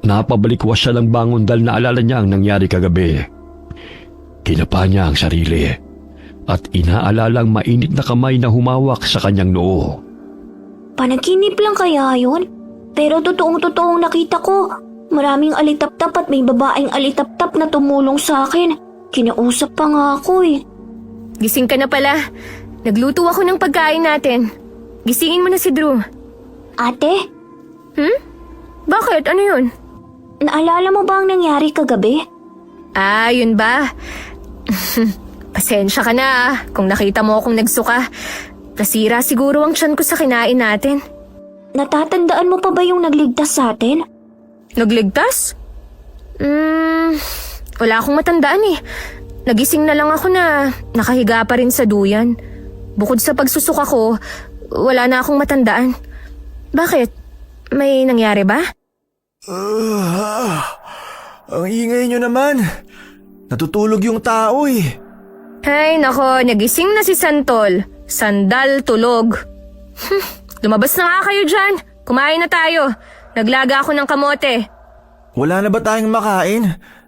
Napabalikwas siya ng bangon dahil naalala niya ang nangyari kagabi. Kinapa niya ang sarili at inaalalang mainit na kamay na humawak sa kanyang noo. Panaginip lang kaya yun? Pero totoong-totoong nakita ko. Maraming alitap-tap at may babaeng alitap-tap na tumulong sa akin. Kinausap pa nga ako eh. Gising ka na pala. Nagluto ako ng pagkain natin. Gisingin mo na si Drew. Ate, Bakit? Ano yun? naalala mo ba ang nangyari kagabi? Ah, yun ba? Pasensya ka na kung nakita mo akong nagsuka. Nasira siguro ang tiyan ko sa kinain natin. Natatandaan mo pa ba yung nagligtas sa atin? Nagligtas? Wala akong matandaan eh. Nagising na lang ako na nakahiga pa rin sa duyan. Bukod sa pagsusuka ko, wala na akong matandaan. Bakit? May nangyari ba? Ang ingay nyo naman. Natutulog yung tao eh. Ay nako, nagising na si Santol. Sandal tulog. Lumabas na nga kayo dyan. Kumain na tayo. Naglaga ako ng kamote. Wala na ba tayong makain?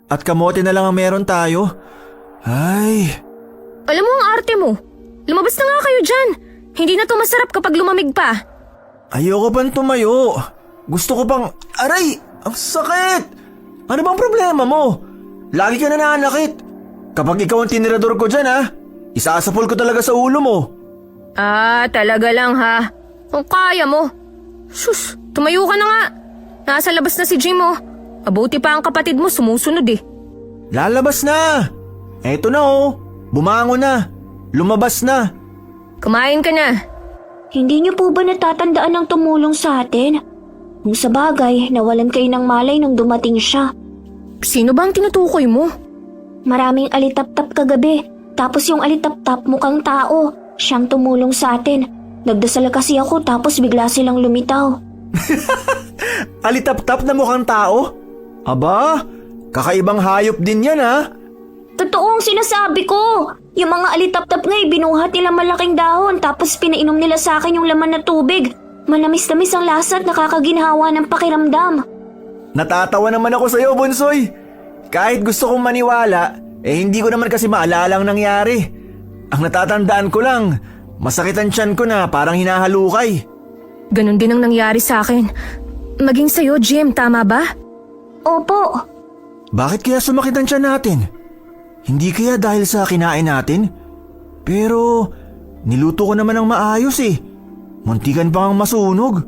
At kamote na lang ang meron tayo? Ay, Alam mo ang arte mo. Lumabas na nga kayo dyan. Hindi na to masarap kapag lumamig pa. ayoko pang tumayo. Gusto ko pang... Aray! Ang sakit! Ano bang problema mo? Lagi ka na nananakit. Kapag ikaw ang tinirador ko dyan ha, isasapol ko talaga sa ulo mo. Ah, talaga lang ha. Kung kaya mo. Sus, tumayo ka na nga. Nasa labas na si Jim oh. Mabuti pa ang kapatid mo sumusunod eh. Lalabas na! Eto na oh, bumangon na, lumabas na. Kumain ka na. Hindi niyo po ba natatandaan ng tumulong sa atin? Kung sa bagay, nawalan kayo ng malay nung dumating siya. Sino ba ang tinutukoy mo? Maraming alitap-tap kagabi, tapos yung alitap-tap mukhang tao. Siyang tumulong sa atin. Nagdasal kasi ako tapos bigla silang lumitaw. Alitap-tap na mukhang tao? Aba, kakaibang hayop din yan ha. Totoo ang sinasabi ko. Yung mga alitap-tap nga binuhat nila malaking dahon tapos pinainom nila sa akin yung laman na tubig. Manamis-tamis ang lasa at nakakaginhawa ng pakiramdam. Natatawa naman ako sa'yo, Bunsoy. Kahit gusto kong maniwala, hindi ko naman kasi maalala ang nangyari. Ang natatandaan ko lang, masakit ang tiyan ko na parang hinahalukay. Ganon din ang nangyari sa akin. Maging sa'yo, Jim, tama ba? Opo. Bakit kaya sumakit ang tiyan natin? Hindi kaya dahil sa kinain natin? Pero niluto ko naman ng maayos eh. Muntikan pa ngang masunog.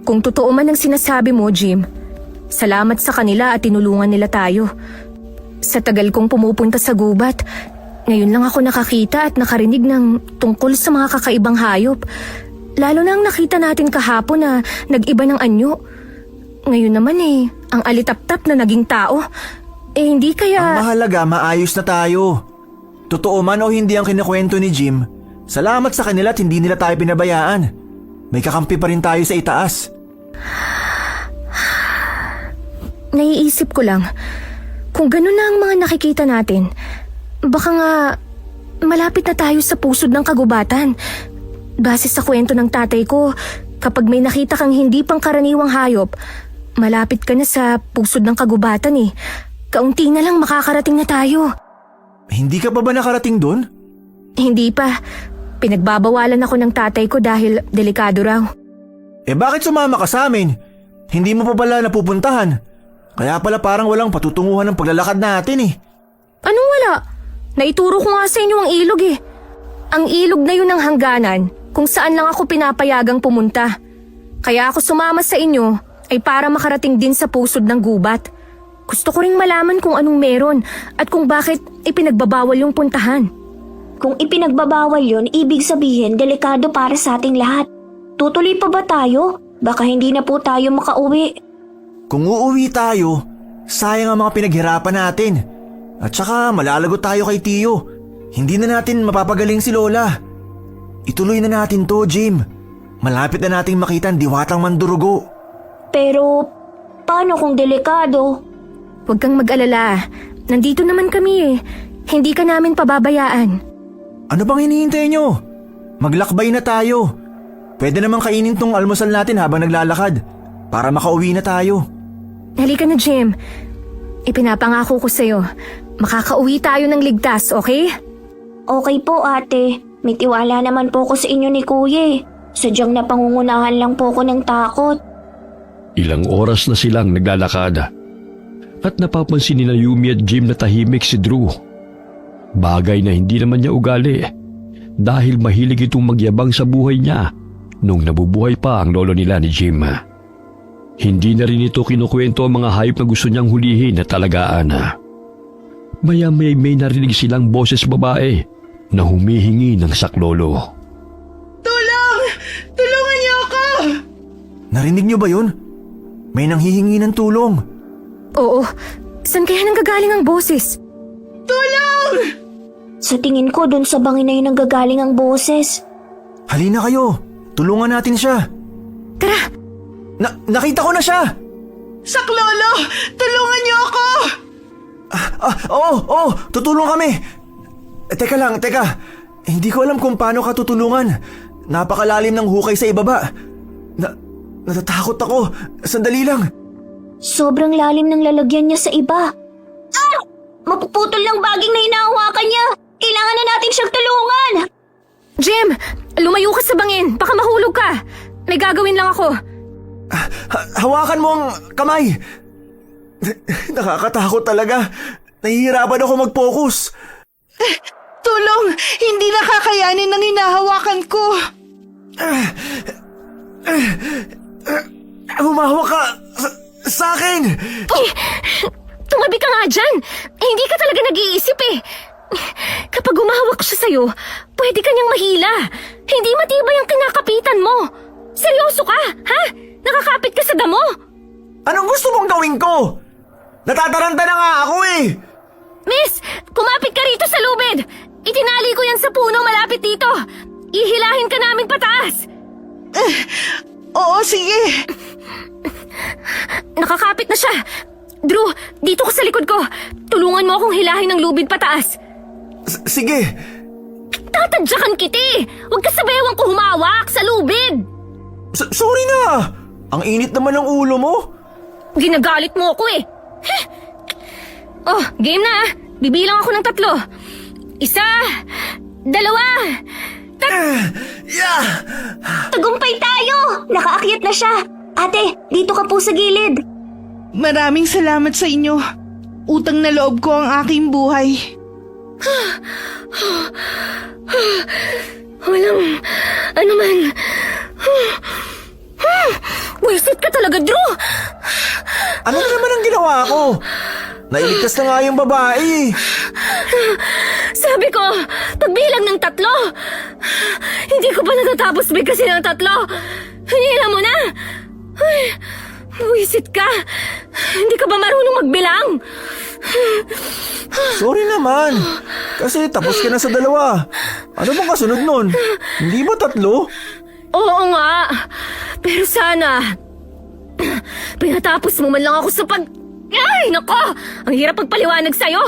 Kung totoo man ang sinasabi mo, Jim, salamat sa kanila at tinulungan nila tayo. Sa tagal kong pumupunta sa gubat, ngayon lang ako nakakita at nakarinig ng tungkol sa mga kakaibang hayop. Lalo na ang nakita natin kahapon na nag-iba ng anyo. Ngayon naman ang alitap-tap na naging tao. Hindi kaya... Ang mahalaga, maayos na tayo. Totoo man o hindi ang kinakwento ni Jim, salamat sa kanila at hindi nila tayo pinabayaan. May kakampi pa rin tayo sa itaas. Naiisip ko lang, kung gano'n na ang mga nakikita natin, baka nga malapit na tayo sa pusod ng kagubatan. Base sa kwento ng tatay ko, kapag may nakita kang hindi pangkaraniwang hayop, malapit ka na sa pusod ng kagubatan eh. Kaunti na lang makakarating na tayo. Hindi ka pa ba nakarating doon? Hindi pa. Pinagbabawalan ako ng tatay ko dahil delikado raw. Bakit sumama ka sa amin? Hindi mo pa pala napupuntahan. Kaya pala parang walang patutunguhan ng paglalakad natin eh. Anong wala? Naituro ko nga sa inyo ang ilog eh. Ang ilog na yun ang hangganan kung saan lang ako pinapayagang pumunta. Kaya ako sumama sa inyo ay para makarating din sa pusod ng gubat. Gusto ko ring malaman kung anong meron at kung bakit ipinagbabawal yung puntahan. Kung ipinagbabawal yun, ibig sabihin delikado para sa ating lahat. Tutuloy pa ba tayo? Baka hindi na po tayo makauwi. Kung uuwi tayo, sayang ang mga pinaghirapan natin. At saka malalagot tayo kay Tio. Hindi na natin mapapagaling si Lola. Ituloy na natin to, Jim. Malapit na nating makita ang diwatang mandurugo. Pero, paano kung delikado? Huwag kang mag-alala. Nandito naman kami eh. Hindi ka namin pababayaan. Ano bang hinihintay nyo? Maglakbay na tayo. Pwede namang kainin tong almusal natin habang naglalakad para makauwi na tayo. Halika na, Jim. Ipinapangako ko sa'yo. Makakauwi tayo ng ligtas, okay? Okay po ate. May tiwala naman po ko sa inyo ni Kuya. Sadyang napangungunahan lang po ko ng takot. Ilang oras na silang naglalakad. At napapansin ni na Yumi at Jim na tahimik si Drew. Bagay na hindi naman niya ugali dahil mahilig itong magyabang sa buhay niya nung nabubuhay pa ang lolo nila ni Jim. Hindi na rin ito kinukwento ang mga hayop na gusto niyang hulihin at talagaan. Maya-may may narinig silang boses babae na humihingi ng saklolo. Tulong! Tulungan niyo ako! Narinig nyo ba yun? May nanghihingi ng tulong. Oo. Saan kaya nanggagaling ang boses? Tulong! Sa tingin ko dun sa bangin na yun nanggagaling ang boses. Halina kayo, tulungan natin siya. Tara! Nakita ko na siya! Saklolo! Tulungan niyo ako! Oo, tutulong kami. Teka lang. Hindi ko alam kung paano ka tutulungan. Napakalalim ng hukay sa ibaba. Natatakot ako. Sandali lang. Sobrang lalim ng lalagyan niya sa iba. Ah! Mapuputol ng baging na hinahawakan niya. Kailangan na natin siyang tulungan. Jim! Lumayo ka sa bangin! Baka mahulog ka! May gagawin lang ako. Hawakan mo ang kamay. Nakakatakot talaga. Nahihirapan ako mag-focus. Tulong! Hindi nakakayanin ng hinahawakan ko. Humahawak ka sa akin. tumabi ka nga dyan. Hindi ka talaga nag-iisip eh. Kapag humahawak siya sa'yo, pwede ka niyang mahila. Hindi matibay ang kinakapitan mo. Seryoso ka, ha? Nakakapit ka sa damo. Anong gusto mong gawin ko? Natataranta na nga ako eh! Miss, kumapit ka rito sa lubid. Itinali ko yan sa puno malapit dito. Ihilahin ka namin pataas. Oo, sige. Nakakapit na siya. Drew, dito ka sa likod ko. Tulungan mo akong hilahin ng lubid pataas. Sige! Tatadyakan kiti. Huwag ka sabayawang ko humawak sa lubid. Sorry na! Ang init naman ng ulo mo. Ginagalit mo ako eh. Heh. Oh, game na ah. Bibilang ako ng 3. 1, 2, Yeah! Tagumpay tayo! Nakaakyat na siya! Ate, dito ka po sa gilid. Maraming salamat sa inyo. Utang na loob ko ang aking buhay. Walang ano man. Wisit ka talaga, Drew. Ano na naman ang ginawa ko? Nailigtas na nga yung babae. Sabi ko, pagbilang ng 3. Hindi ko pa natatapos bigkasin ng 3. Hinila mo na. Ay, wisit ka. Hindi ka ba marunong magbilang? Sorry naman. Kasi tapos ka na sa 2. Ano bang kasunod nun? Hindi ba 3? Oo nga. Pero sana, pinatapos mo man lang ako sa pag... Ay, nako! Ang hirap pagpaliwanag sa'yo.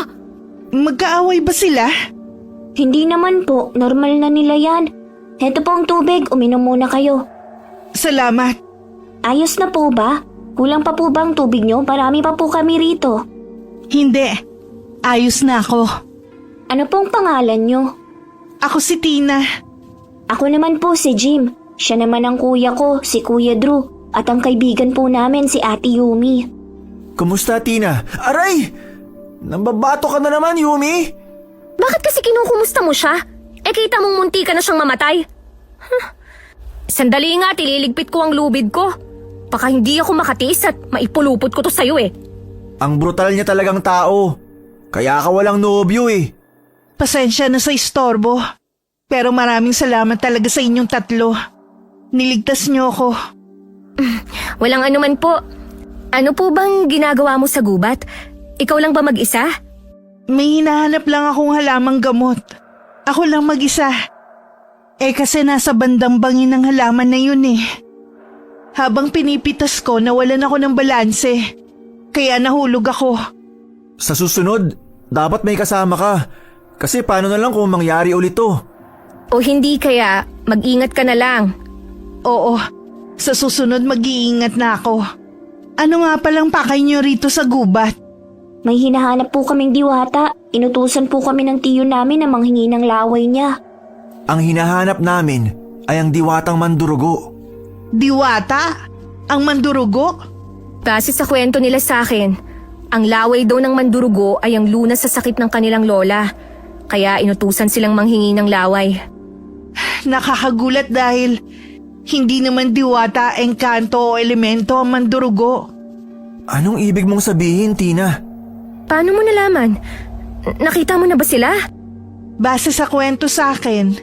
Magkaaway ba sila? Hindi naman po, normal na nila yan. Heto po ang tubig, uminom muna kayo. Salamat. Ayos na po ba? Kulang pa po ba ang tubig nyo? Marami pa po kami rito. Hindi. Ayos na ako. Ano pong pangalan nyo? Ako si Tina. Ako naman po si Jim. Siya naman ang kuya ko, si Kuya Drew. At ang kaibigan po namin si Ate Yumi. Kumusta, Tina? Aray! Nambabato ka na naman, Yumi! Bakit kasi kinukumusta mo siya? Eh kita mong munti ka na siyang mamatay. Huh. Sandali nga, tililigpit ko ang lubid ko. Baka hindi ako makatiis at maipulupot ko to sa'yo eh. Ang brutal niya talagang tao. Kaya ka walang nobyo eh. Pasensya na sa istorbo. Pero maraming salamat talaga sa inyong 3. Niligtas niyo ako. Walang anuman po. Ano po bang ginagawa mo sa gubat? Ikaw lang ba mag-isa? May hinahanap lang akong halamang gamot. Ako lang mag-isa. Eh kasi nasa bandang bangin ng halaman na yun eh. Habang pinipitas ko, nawalan ako ng balanse. Kaya nahulog ako. Sa susunod, dapat may kasama ka. Kasi paano na lang kung mangyari ulit to? O hindi kaya, mag-ingat ka na lang. Oo, sa susunod mag-iingat na ako. Ano nga palang pakay niyo rito sa gubat? May hinahanap po kaming diwata. Inutusan po kami ng tiyo namin na manghingi ng laway niya. Ang hinahanap namin ay ang diwatang mandurugo. Diwata? Ang mandurugo? Base sa kwento nila sa akin, ang laway daw ng mandurugo ay ang lunas sa sakit ng kanilang lola. Kaya inutusan silang manghingi ng laway. Nakakagulat dahil hindi naman diwata, engkanto o elemento ang mandurugo. Anong ibig mong sabihin, Tina? Paano mo nalaman? Nakita mo na ba sila? Base sa kwento sa akin,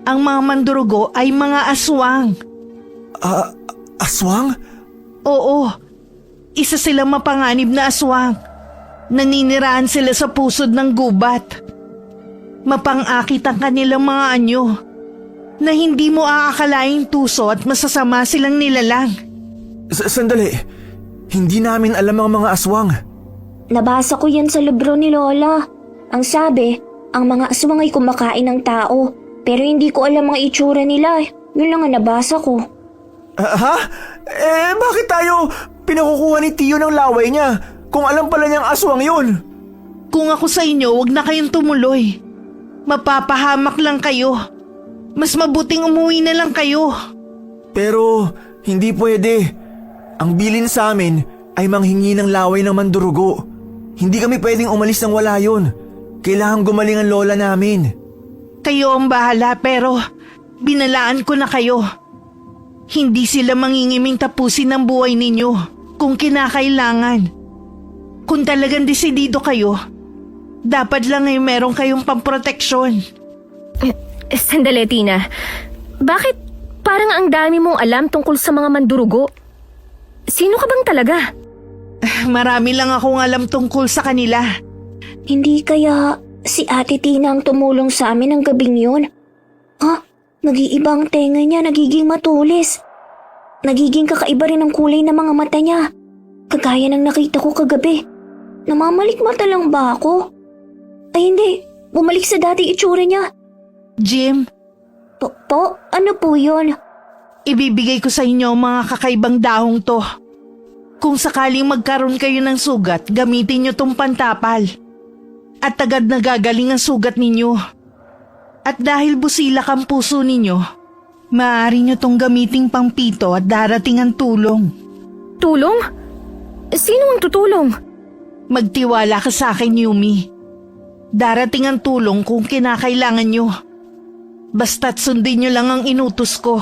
ang mga mandurugo ay mga aswang. Aswang? Oo, isa silang mapanganib na aswang. Naninirahan sila sa pusod ng gubat. Mapang-akit ang kanilang mga anyo na hindi mo aakalaing tuso at masasama silang nilalang. Sandali, hindi namin alam ang mga aswang. Nabasa ko yan sa libro ni Lola. Ang sabi, ang mga aswang ay kumakain ng tao. Pero hindi ko alam ang itsura nila. Yun lang ang nabasa ko. Ha? Bakit tayo pinakukuha ni Tiyo ng laway niya kung alam pala niyang aswang yun? Kung ako sa inyo, wag na kayong tumuloy. Mapapahamak lang kayo. Mas mabuting umuwi na lang kayo. Pero hindi pwede. Ang bilin sa amin ay manghingi ng laway ng mandurugo. Hindi kami pwedeng umalis nang wala yun. Kailangan gumaling ang lola namin. Kayo ang bahala pero binalaan ko na kayo. Hindi sila mangingiming tapusin ang buhay ninyo kung kinakailangan. Kung talagang desidido kayo, dapat lang ay meron kayong pamproteksyon. Sandali, Tina. Bakit parang ang dami mong alam tungkol sa mga mandurugo? Sino ka bang talaga? Marami lang akong alam tungkol sa kanila. Hindi kaya si Ate Tina ang tumulong sa amin ng gabing yun? Ha? Nag-iibang tenga niya, nagiging matulis. Nagiging kakaiba rin ang kulay ng mga mata niya. Kagaya ng nakita ko kagabi. Namamalikmata lang ba ako? Ay hindi, bumalik sa dating itsura niya. Jim, Po? Ano po yun? ibibigay ko sa inyo ang mga kakaibang dahong to. Kung sakaling magkaroon kayo ng sugat, gamitin nyo tong pantapal. At agad nagagaling ang sugat ninyo. At dahil busilak ang puso ninyo, maaari nyo tong gamiting pampito at darating ang tulong. Tulong? Sino ang tutulong? Magtiwala ka sa akin, Yumi. Darating ang tulong kung kinakailangan nyo. Basta't sundin nyo lang ang inutos ko.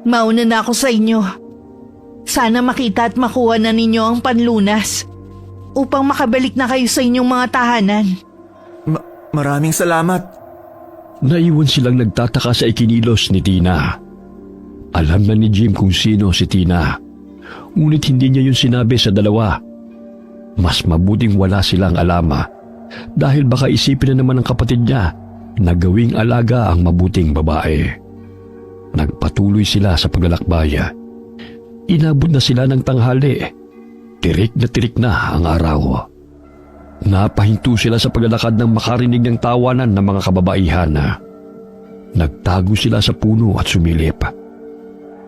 Mauna na ako sa inyo. Sana makita at makuha na ninyo ang panlunas upang makabalik na kayo sa inyong mga tahanan. Maraming salamat. Naiwan silang nagtataka sa ikinilos ni Tina. Alam na ni Jim kung sino si Tina. Ngunit hindi niya yun sinabi sa dalawa. Mas mabuting wala silang alama dahil baka isipin na naman ng kapatid niya na gawing alaga ang mabuting babae. Nagpatuloy sila sa paglalakbay. Inabot na sila ng tanghali. Tirik na ang araw. Napahinto sila sa paglalakad ng makarinig ng tawanan ng mga kababaihan. Nagtago sila sa puno at sumilip.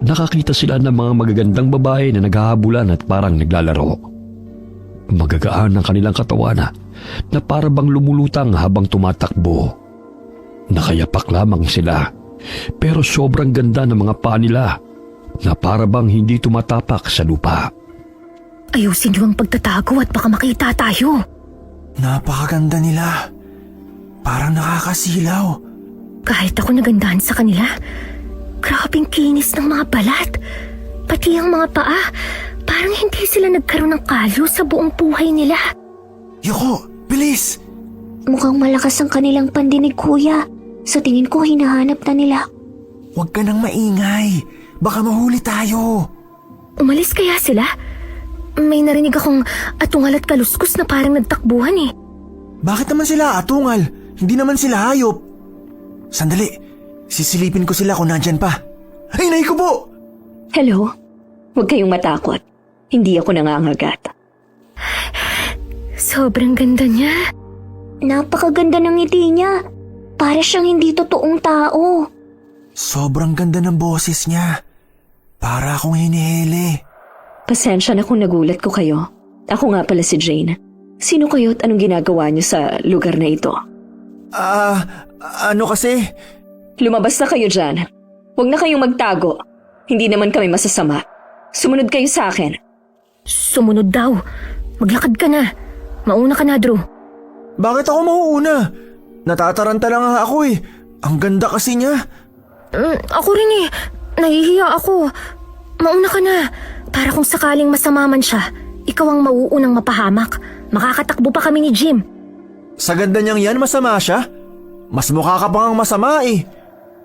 Nakakita sila ng mga magagandang babae na naghahabulan at parang naglalaro. Magagaan ang kanilang katawan na para bang lumulutang habang tumatakbo. Nakayapak lamang sila pero sobrang ganda ng mga paa nila na para bang hindi tumatapak sa lupa. Ayusin niyo ang pagtatago at baka makita tayo. Napakaganda nila. Parang nakakasilaw. Kahit ako nagandahan sa kanila, grabing kinis ng mga balat. Pati ang mga paa, parang hindi sila nagkaroon ng kalo sa buong buhay nila. Yoko, bilis! Mukhang malakas ang kanilang pandinig, kuya. Sa tingin ko, hinahanap na nila. Huwag ka nang maingay. Baka mahuli tayo. Umalis kaya sila? May narinig akong atungal at kaluskos na parang nagtakbuhan eh. Bakit naman sila atungal? Hindi naman sila hayop. Sandali, sisilipin ko sila kung nandyan pa. Ay, nay ko po! Hello? Huwag kayong matakot. Hindi ako nangangagat. Sobrang ganda niya. Napakaganda ng ngiti niya. Para siyang hindi totoong tao. Sobrang ganda ng boses niya. Para akong hinihili. Pasensya na kung nagulat ko kayo. Ako nga pala si Jane. Sino kayo at anong ginagawa niyo sa lugar na ito? Ano kasi? Lumabas na kayo dyan. Huwag na kayong magtago. Hindi naman kami masasama. Sumunod kayo sa akin. Sumunod daw. Maglakad ka na. Mauna ka na, Drew. Bakit ako mauuna? Natataranta lang nga ako eh. Ang ganda kasi niya. Ako rin eh. Nahihiya ako. Mauna ka na. Para kung sakaling masama man siya, ikaw ang mauunang mapahamak. Makakatakbo pa kami ni Jim. Sa ganda niyang yan, masama siya? Mas mukha ka pang masama eh.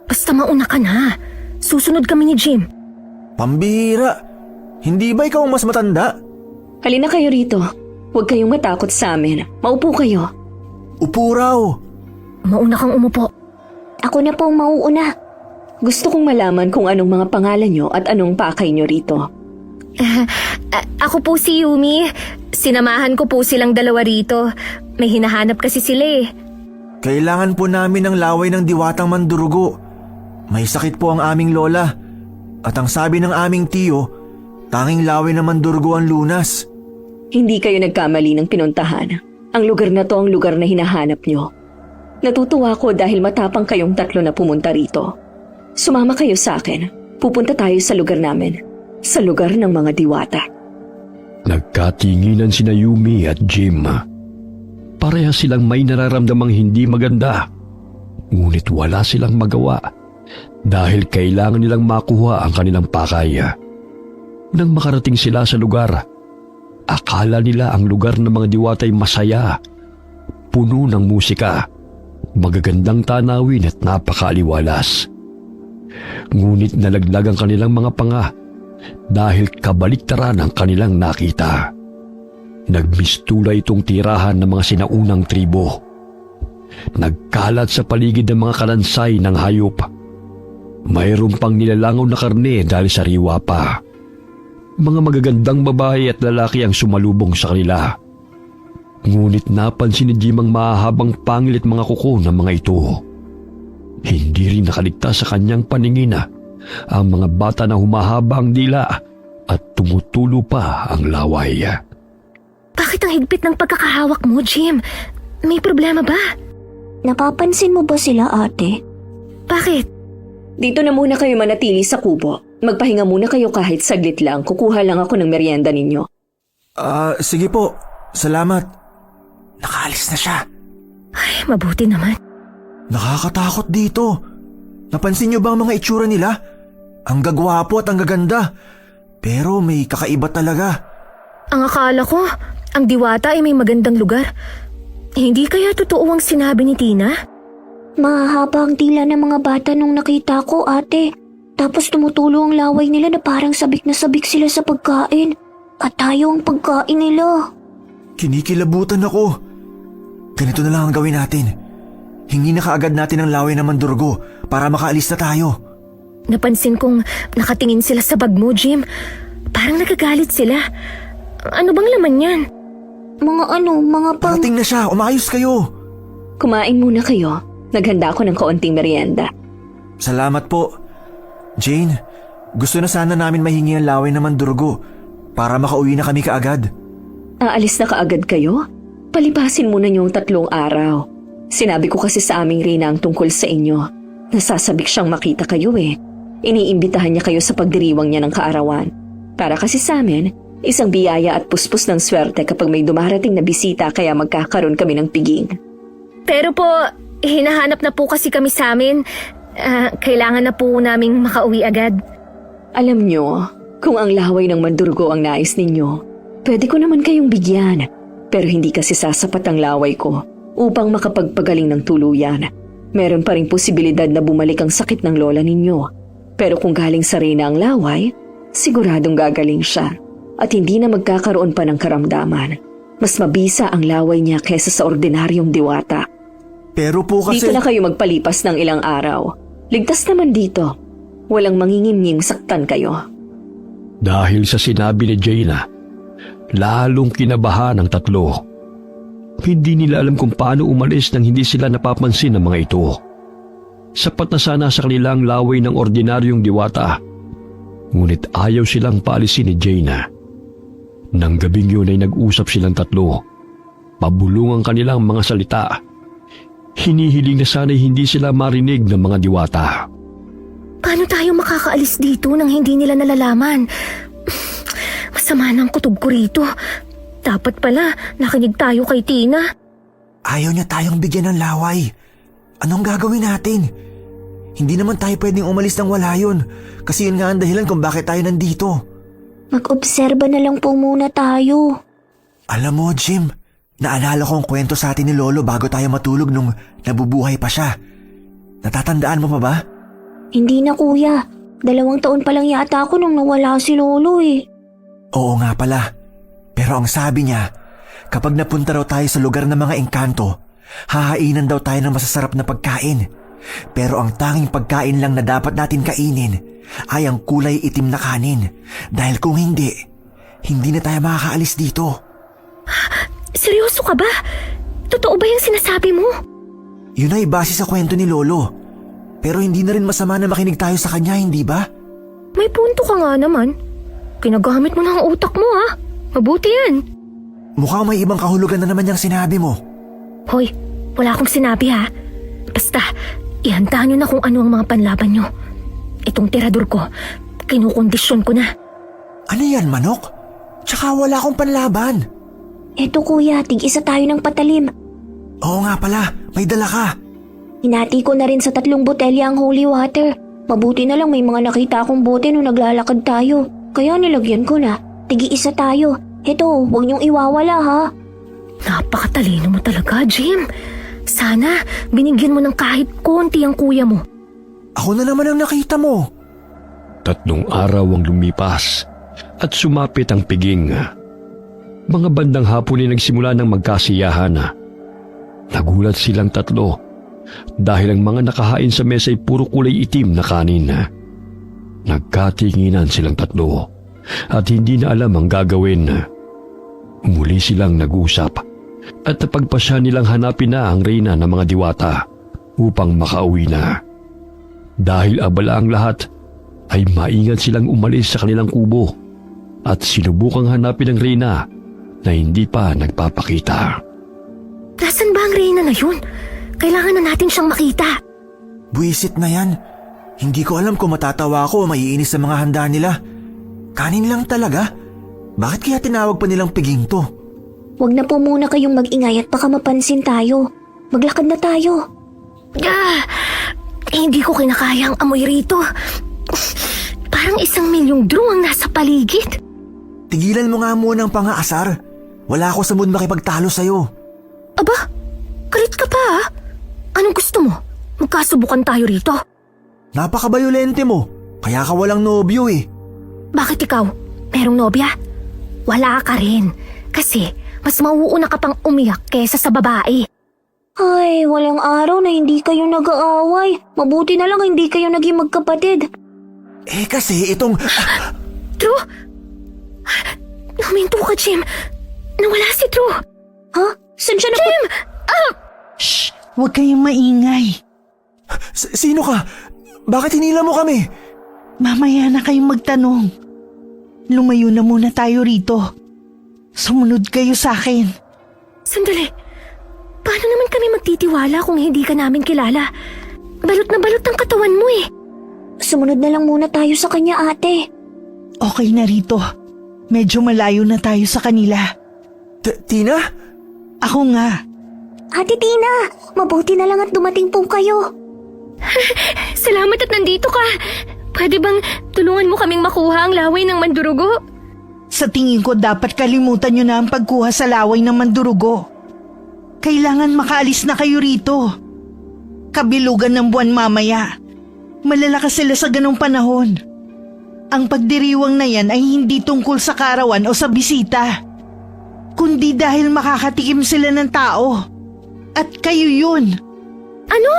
Basta mauna ka na. Susunod kami ni Jim. Pambihira. Hindi ba ikaw ang mas matanda? Halina kayo rito. Huwag kayong matakot sa amin. Maupo kayo. Upo raw. Mauna kang umupo. Ako na po ang mauuna. Gusto kong malaman kung anong mga pangalan nyo at anong pakay nyo rito. Ako po si Yumi. Sinamahan ko po silang dalawa rito. May hinahanap kasi sila eh. Kailangan po namin ng laway ng diwatang mandurugo. May sakit po ang aming lola. At ang sabi ng aming tiyo, tanging laway ng mandurugo ang lunas. Hindi kayo nagkamali ng pinuntahan. Ang lugar na to ang lugar na hinahanap nyo. Natutuwa ko dahil matapang kayong tatlo na pumunta rito. Sumama kayo sa akin. Pupunta tayo sa lugar namin. Sa lugar ng mga diwata. Nagkatinginan sina Yumi at Jim. Pareha silang may nararamdamang hindi maganda. Ngunit wala silang magawa dahil kailangan nilang makuha ang kanilang pakay. Nang makarating sila sa lugar, Akala nila ang lugar ng mga diwata ay masaya, puno ng musika, magagandang tanawin at napakaaliwalas. Ngunit nalaglag ang kanilang mga panga dahil kabaliktaran ang kanilang nakita. Nagmistula itong tirahan ng mga sinaunang tribo. Nagkalat sa paligid ng mga kalansay ng hayop. Mayroon pang nilalangaw na karne dahil sariwa pa. Mga magagandang babae at lalaki ang sumalubong sa kanila. Ngunit napansin ni Jim ang mahahabang pangil at mga kuko ng mga ito. Hindi rin nakaligtas sa kanyang paningin ang mga bata na humahaba ang dila at tumutulo pa ang laway. Bakit ang higpit ng pagkakahawak mo, Jim? May problema ba? Napapansin mo ba sila, ate? Bakit? Dito na muna kayo manatili sa kubo. Magpahinga muna kayo kahit saglit lang. Kukuha lang ako ng merienda ninyo. Sige po. Salamat. Nakaalis na siya. Ay, mabuti naman. Nakakatakot dito. Napansin niyo ba ang mga itsura nila? Ang gagwapo at ang gaganda. Pero may kakaiba talaga. Ang akala ko, ang diwata ay may magandang lugar. Hindi kaya totoo ang sinabi ni Tina? Mahahaba ang tila ng mga bata nung nakita ko, ate. Tapos tumutulo ang laway nila na parang sabik na sabik sila sa pagkain. At tayo ang pagkain nila. Kinikilabutan ako. Ganito na lang ang gawin natin. Hingi na kaagad natin ang laway ng mandurgo para makaalis na tayo. Napansin kong nakatingin sila sa bag mo, Jim. Parang nagagalit sila. Ano bang laman yan? Mga Parating na siya. Umayos kayo. Kumain muna kayo. Naghanda ako ng kaunting merienda. Salamat po. Jane, gusto na sana namin mahingi ang laway ng mandurgo para makauwi na kami kaagad. Aalis na kaagad kayo? Palipasin muna niyong 3 araw. Sinabi ko kasi sa aming Reyna ang tungkol sa inyo. Nasasabik siyang makita kayo eh. Iniimbitahan niya kayo sa pagdiriwang niya ng kaarawan. Para kasi sa amin, isang biyaya at puspos ng swerte kapag may dumarating na bisita kaya magkakaroon kami ng piging. Pero po, hinahanap na po kasi kami sa amin. Kailangan na po naming makauwi agad. Alam niyo, kung ang laway ng mandurgo ang nais ninyo, pwede ko naman kayong bigyan. Pero hindi kasi sasapat ang laway ko upang makapagpagaling ng tuluyan. Meron pa ring posibilidad na bumalik ang sakit ng lola ninyo. Pero kung galing sa Reyna ang laway, siguradong gagaling siya at hindi na magkakaroon pa ng karamdaman. Mas mabisa ang laway niya kaysa sa ordinaryong diwata. Pero po kasi... Dito na kayo magpalipas ng ilang araw. Ligtas naman dito. Walang mangingiming saktan kayo. Dahil sa sinabi ni Jaina, lalong kinabahan ang tatlo. Hindi nila alam kung paano umalis nang hindi sila napapansin ng mga ito. Sapat na sana sa kanilang laway ng ordinaryong diwata. Ngunit ayaw silang paalisin ni Jaina. Nang gabing yun ay nag-usap silang tatlo. Pabulong ang kanilang mga salita. Hinihiling na sana'y hindi sila marinig ng mga diwata. Paano tayo makakaalis dito nang hindi nila nalalaman? Masama ng kutob ko rito. Dapat pala nakinig tayo kay Tina. Ayaw niya tayong bigyan ng laway. Anong gagawin natin? Hindi naman tayo pwedeng umalis nang wala yun. Kasi yun nga ang dahilan kung bakit tayo nandito. Mag-obserba na lang po muna tayo. Alam mo, Jim, naalala ko ang kwento sa atin ni Lolo bago tayo matulog nung nabubuhay pa siya. Natatandaan mo pa ba? Hindi na, kuya. 2 taon pa lang yata ako nung nawala si Lolo eh. Oo nga pala. Pero ang sabi niya, kapag napunta raw tayo sa lugar ng mga engkanto, hahainan daw tayo ng masasarap na pagkain. Pero ang tanging pagkain lang na dapat natin kainin ay ang kulay itim na kanin. Dahil kung hindi na tayo makakaalis dito. Seryoso ka ba? Totoo ba yung sinasabi mo? Yun ay base sa kwento ni Lolo. Pero hindi na rin masama na makinig tayo sa kanya, hindi ba? May punto ka nga naman. Kinagamit mo na ang utak mo ha. Mabuti yan. Mukhang may ibang kahulugan na naman yung sinabi mo. Hoy, wala akong sinabi ha. Basta, ihanda nyo na kung ano ang mga panlaban nyo. Itong tirador ko, kinukondisyon ko na. Ano yan, manok? Tsaka wala akong panlaban. Eto kuya, tig-isa tayo ng patalim. Oo nga pala, may dala ka. Hinati ko na rin sa 3 botelya ang holy water. Mabuti na lang may mga nakita akong bote nung naglalakad tayo. Kaya nilagyan ko na. Tigi-isa tayo. Ito, huwag niyong iwawala ha. Napakatalino mo talaga, Jim. Sana binigyan mo ng kahit konti ang kuya mo. Ako na naman ang nakita mo. 3 araw ang lumipas at sumapit ang piging. Mga bandang hapon ay nagsimula ng magkasiyahan. Nagulat silang 3 dahil ang mga nakahain sa mesa ay puro kulay itim na kanin. Nagkatinginan silang 3 at hindi na alam ang gagawin. Muli silang nag-usap at napagpasya nilang hanapin na ang reyna ng mga diwata upang makauwi na. Dahil abala ang lahat, ay maingat silang umalis sa kanilang kubo at sinubukang hanapin ang reyna na hindi pa nagpapakita. Nasaan ba ang reyna na yun? Kailangan na natin siyang makita. Buwisit na yan. Hindi ko alam kung matatawa ako o maiinis sa mga handa nila. Kanin lang talaga. Bakit kaya tinawag pa nilang piging to? Huwag na po muna kayong mag-ingay at baka mapansin tayo. Maglakad na tayo. Hindi ko kinakaya ang amoy rito. Parang 1,000,000 draw ang nasa paligid. Tigilan mo nga muna ang pangaasar. Wala ako sa mood makipagtalo sa'yo. Aba, galit ka pa ah. Anong gusto mo? Magkasubukan tayo rito. Napakabayolente mo. Kaya ka walang nobyo eh. Bakit ikaw? Merong nobya? Wala ka rin. Kasi mas mauuna ka pang umiyak kesa sa babae. Ay, walang araw na hindi kayo nag-aaway. Mabuti na lang hindi kayo naging magkapatid. Eh kasi itong... Drew? Huminto ka, Jim. Nawala si Drew. Ha? Saan siya Jim! Shh! Huwag kayong maingay. Sino ka? Bakit hinila mo kami? Mamaya na kayong magtanong. Lumayo na muna tayo rito. Sumunod kayo sa akin. Sandali. Paano naman kami magtitiwala kung hindi ka namin kilala? Balot na balot ang katawan mo eh. Sumunod na lang muna tayo sa kanya, ate. Okay na rito. Medyo malayo na tayo sa kanila. Tina? Ako nga. Ate Tina, mabuti na lang at dumating po kayo. Salamat at nandito ka. Pwede bang tulungan mo kaming makuha ang laway ng mandurugo? Sa tingin ko dapat kalimutan nyo na ang pagkuha sa laway ng mandurugo. Kailangan makaalis na kayo rito. Kabilugan ng buwan mamaya. Malalakas sila sa ganong panahon. Ang pagdiriwang na yan ay hindi tungkol sa karawan o sa bisita, kundi dahil makakatikim sila ng tao. At kayo yun. Ano?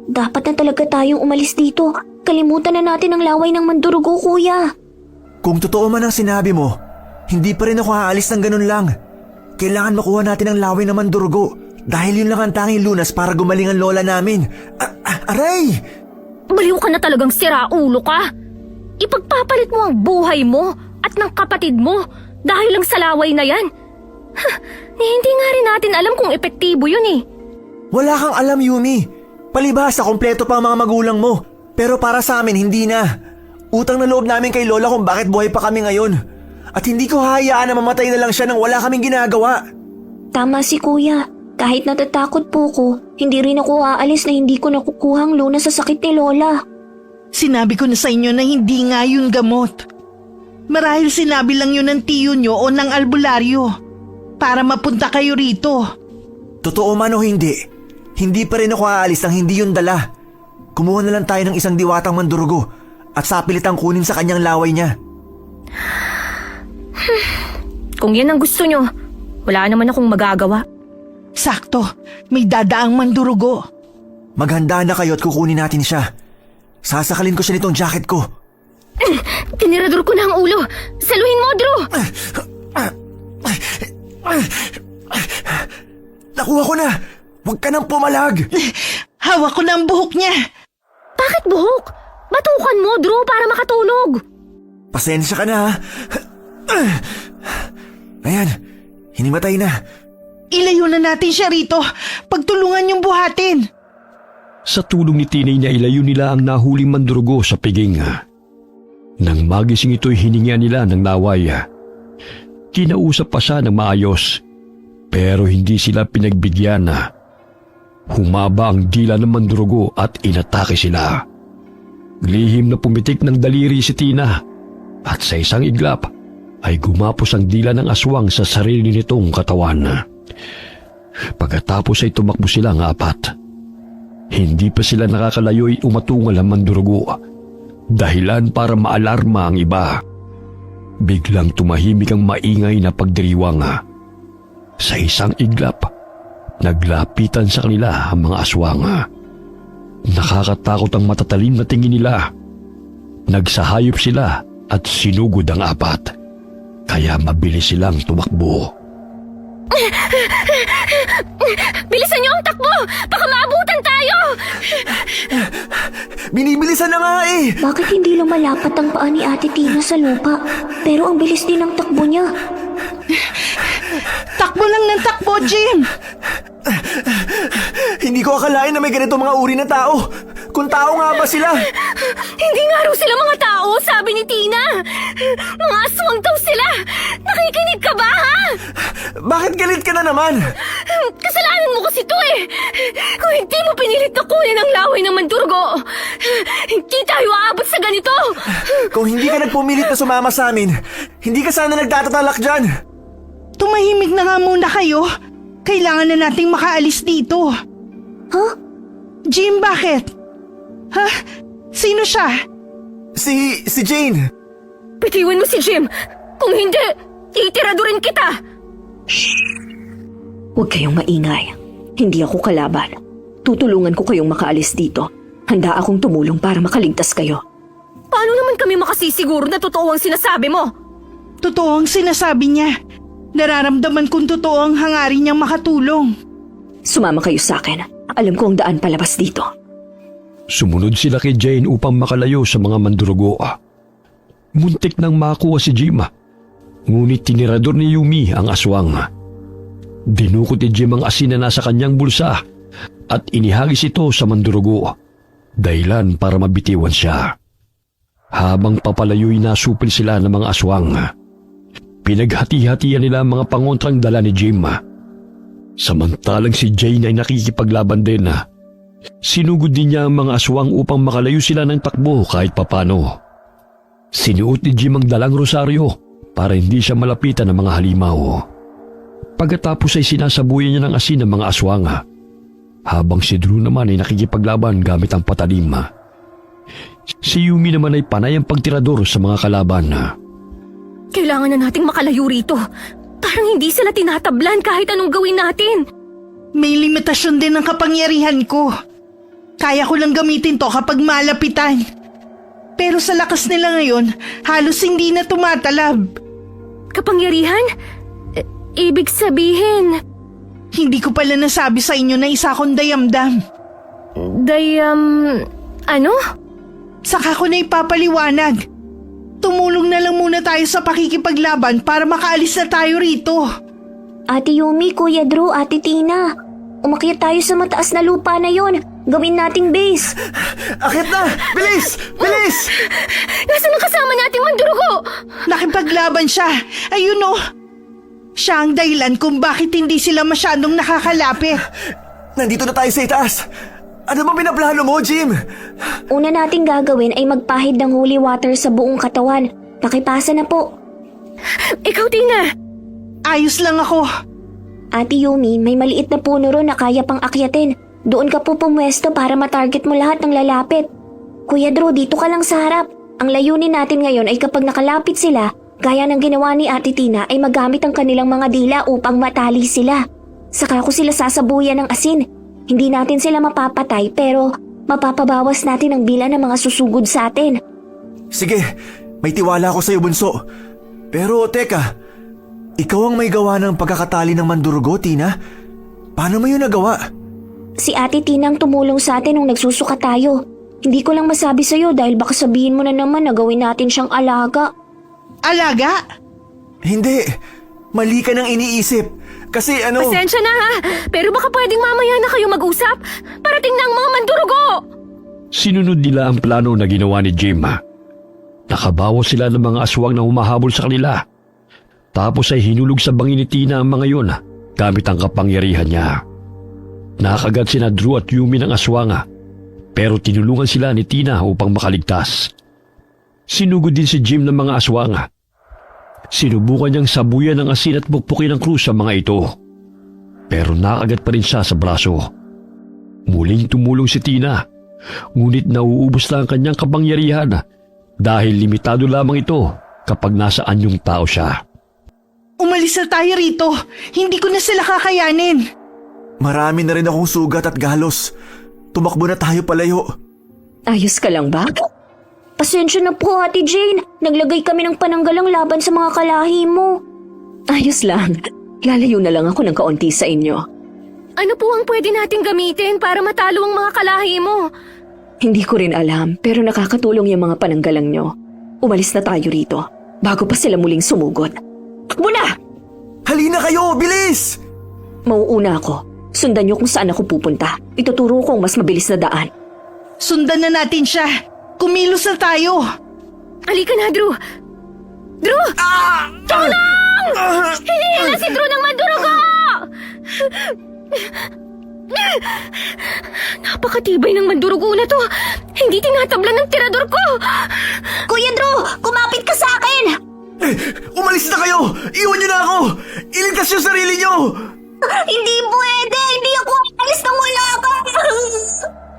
Dapat na talaga tayong umalis dito. Kalimutan na natin ang laway ng mandurugo, kuya. Kung totoo man ang sinabi mo, hindi pa rin ako aalis ng ganun lang. Kailangan makuha natin ang laway ng mandurugo dahil yun lang ang tanging lunas para gumaling ang lola namin. Aray! Baliw ka na talagang siraulo ka. Ipagpapalit mo ang buhay mo at ng kapatid mo dahil lang sa laway na yan. Hindi nga rin natin alam kung epektibo yun eh. Wala kang alam, Yumi. Palibhasa, kompleto pa ang mga magulang mo. Pero para sa amin, hindi na. Utang na loob namin kay Lola kung bakit buhay pa kami ngayon. At hindi ko hahayaan na mamatay na lang siya nang wala kaming ginagawa. Tama si kuya. Kahit natatakot po ko, hindi rin ako aalis na hindi ko nakukuha ang lunas sa sakit ni Lola. Sinabi ko na sa inyo na hindi nga yun gamot. Marahil sinabi lang yun ng tiyo nyo o ng albularyo para mapunta kayo rito. Totoo man o hindi, hindi pa rin ako aalis nang hindi yun dala. Kumuha na lang tayo ng isang diwatang mandurugo at sapilitang kunin sa kanyang laway niya. Kung yan ang gusto nyo, wala naman akong magagawa. Sakto, may dadaang mandurugo. Maghanda na kayo at kukunin natin siya. Sasakalin ko siya nitong jacket ko. Tinirador ko na ang ulo. Saluhin mo, Drew! Nakuha ko na! Huwag ka nang pumalag! Hawak ko na ang buhok niya. Bakit buhok? Batukan mo, Drew, para makatulog. Pasensya ka na ha. Ayan, hinimatay na. Ilayo na natin siya rito. Pagtulungan yung buhatin. Sa tulong ni Tinay niya ilayo nila ang nahuling mandurugo sa piging. Nang magising ito'y hininga nila ng laway. Kinausap pa siya ng maayos, pero hindi sila pinagbigyan. Humaba ang dila ng mandurugo at inatake sila. Lihim na pumitik ng daliri si Tina at sa isang iglap ay gumapos ang dila ng aswang sa sarili nitong katawan. Pagkatapos ay tumakbo silang apat. Hindi pa sila nakakalayo ay umatungal ang mandurugo. Dahilan para maalarma ang iba. Biglang tumahimik ang maingay na pagdiriwang. Sa isang iglap, naglapitan sa kanila ang mga aswang. Nakakatakot ang matatalim na tingin nila. Nagsahayop sila at sinugod ang apat. Kaya mabilis silang tumakbo. Bilisan niyo ang takbo! Baka maabutan tayo! Binibilisan na nga eh! Bakit hindi lumalapat ang paa ni Ate Tina sa lupa? Pero ang bilis din ng takbo niya. Takbo lang ng takbo, Jim! Hindi ko akalain na may ganito mga uri na tao. Kung tao nga ba sila? Hindi nga raw sila mga tao, sabi ni Tina! Mga aswang daw sila! Nakikinig ka ba, ha? Bakit galit ka na naman? Kasalanan mo kasi to eh! Kung hindi mo pinilit na kunin ang laway ng mandurgo, hindi tayo aabot sa ganito! Kung hindi ka nagpumilit na sumama sa amin, hindi ka sana nagtatatalak dyan. Tumahimik na nga muna kayo. Kailangan na nating makaalis dito. Huh? Jim, bakit? Ha? Sino siya? Si Jane. Bitiwan mo si Jim! Kung hindi, titiradurin kita! Huwag kayong maingay. Hindi ako kalaban. Tutulungan ko kayong makaalis dito. Handa akong tumulong para makaligtas kayo. Paano naman kami makasisiguro na totoo ang sinasabi mo? Totoo ang sinasabi niya. Nararamdaman kong totoo ang hangarin niyang makatulong. Sumama kayo sa akin. Alam ko ang daan palabas dito. Sumunod sila kay Jane upang makalayo sa mga mandurugo. Muntik nang makuha si Jim. Ngunit tinirador ni Yumi ang aswang. Dinukot ni Jim ang asin na nasa kanyang bulsa at inihagis ito sa mandurugo. Dahilan para mabitiwan siya. Habang papalayo'y nasupil sila ng mga aswang. Pinaghati-hatian nila ang mga pangontrang dala ni Jim. Samantalang si Jane ay nakikipaglaban din. Sinugod din niya ang mga aswang upang makalayo sila ng takbo kahit papano. Sinuot ni Jim ang dalang rosaryo para hindi siya malapitan ng mga halimaw. Pagkatapos ay sinasabuyan niya ng asin ang mga aswang. Habang si Drew naman ay nakikipaglaban gamit ang patalim. Si Yumi naman ay panay ang pagtirador sa mga kalaban. Kailangan na nating makalayo rito. Parang hindi sila tinatablan kahit anong gawin natin. May limitasyon din ang kapangyarihan ko. Kaya ko lang gamitin to kapag malapitan. Pero sa lakas nila ngayon, halos hindi na tumatalab. Kapangyarihan? Ibig sabihin... Hindi ko pala nasabi sa inyo na isa akong dayamdam. Ano? Saka ko na ipapaliwanag. Tumulong na lang muna tayo sa pakikipaglaban para makaalis na tayo rito. Ate Yumi, Kuya Drew, Ate Tina. Umakyat tayo sa mataas na lupa na yon. Gawin nating base. Akit na! Bilis! Bilis! Nasaan ang kasama nating mandurugo? Nakipaglaban siya. Ayun o. Siya ang dahilan kung bakit hindi sila masyadong nakakalapit. Nandito na tayo sa itaas. Ano bang pinaplano mo, Jim? Una nating gagawin ay magpahid ng holy water sa buong katawan. Nakipasa na po. Ikaw, Tina. Ayos lang ako. Ate Yumi, may maliit na puno ron na kaya pang akyatin. Doon ka po pumwesto para matarget mo lahat ng lalapit. Kuya Drew, dito ka lang sa harap. Ang layunin natin ngayon ay kapag nakalapit sila, gaya ng ginawa ni Ate Tina ay magamit ang kanilang mga dila upang matali sila. Saka ko sila sasabuyan ng asin. Hindi natin sila mapapatay pero mapapabawas natin ang bilang ng mga susugod sa atin. Sige, may tiwala ako sa'yo, bunso. Pero teka, ikaw ang may gawa ng pagkakatali ng mandurugo, Tina? Paano mo yun nagawa? Si Ate Tina ang tumulong sa atin nung nagsusuka tayo. Hindi ko lang masabi sa'yo dahil baka sabihin mo na naman na gawin natin siyang alaga. Alaga? Hindi, mali ka nang iniisip. Kasi Pasensya na ha, pero baka pwedeng mamaya na kayo mag-usap. Parating na ang mga mandurugo. Sinunod nila ang plano na ginawa ni Jim. Nakabawas sila ng mga aswang na humahabol sa kanila. Tapos ay hinulog sa bangin ni Tina ang mga yun gamit ang kapangyarihan niya. Nakagat sina Drew at Yumi ng aswang pero tinulungan sila ni Tina upang makaligtas. Sinugod din si Jim ng mga aswang. Sinubukan niyang sabuyan ng asin at pukpukin ng krus sa mga ito. Pero nakagat pa rin siya sa braso. Muling tumulong si Tina, ngunit nauubos na ang kanyang kapangyarihan dahil limitado lamang ito kapag nasa anyong tao siya. Umalis na tayo rito. Hindi ko na sila kakayanin. Marami na rin akong sugat at galos. Tumakbo na tayo palayo. Ayos ka lang ba? Pasensya na po, Ate Jane. Naglagay kami ng pananggalang laban sa mga kalahi mo. Ayos lang. Lalayo na lang ako ng kaunti sa inyo. Ano po ang pwede nating gamitin para matalo ang mga kalahi mo? Hindi ko rin alam pero nakakatulong yung mga pananggalang nyo. Umalis na tayo rito bago pa sila muling sumugod. Takbo na! Halina kayo! Bilis! Mauuna ako. Sundan nyo kung saan ako pupunta. Ituturo ko ang mas mabilis na daan. Sundan na natin siya. Kumilos na tayo. Halika na, Drew! Drew! Tulong! Hihila si Drew ng mandurugo! Napakatibay ng mandurugo na to. Hindi tinatablan ng tirador ko. Kuya Drew, kumapit ka sa akin! Umalis na kayo! Iwan niyo na ako! Iligtas yung sarili niyo! Hindi pwede! Hindi ako alis nang wala ka!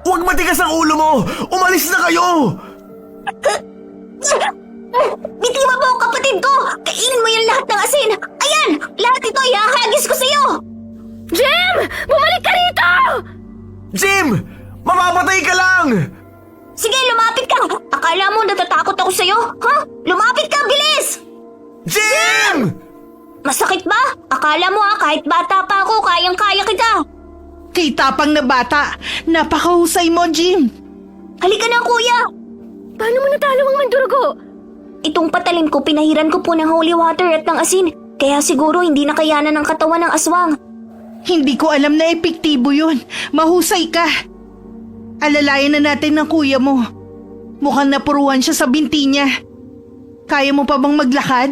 Huwag matigas ang ulo mo! Umalis na kayo! Bitiwan mo ang kapatid ko! Kainin mo yung lahat ng asin! Ayan! Lahat ito ihahagis ko sa'yo! Jim! Bumalik ka rito! Jim! Mamamatay ka lang! Sige, lumapit ka! Akala mo natatakot ako sa'yo? Ha? Lumapit ka! Bilis! Jim! Masakit ba? Akala mo kahit bata pa ako, kayang-kaya kita! Kay tapang na bata. Napakahusay mo, Jim. Halika na, kuya! Paano mo natalo ang mandurugo? Itong patalim ko, pinahiran ko po ng holy water at ng asin. Kaya siguro hindi nakayanan ng katawan ng aswang. Hindi ko alam na epektibo yun. Mahusay ka. Alalayan na natin ng kuya mo. Mukhang napuruhan siya sa binti niya. Kaya mo pa bang maglakad?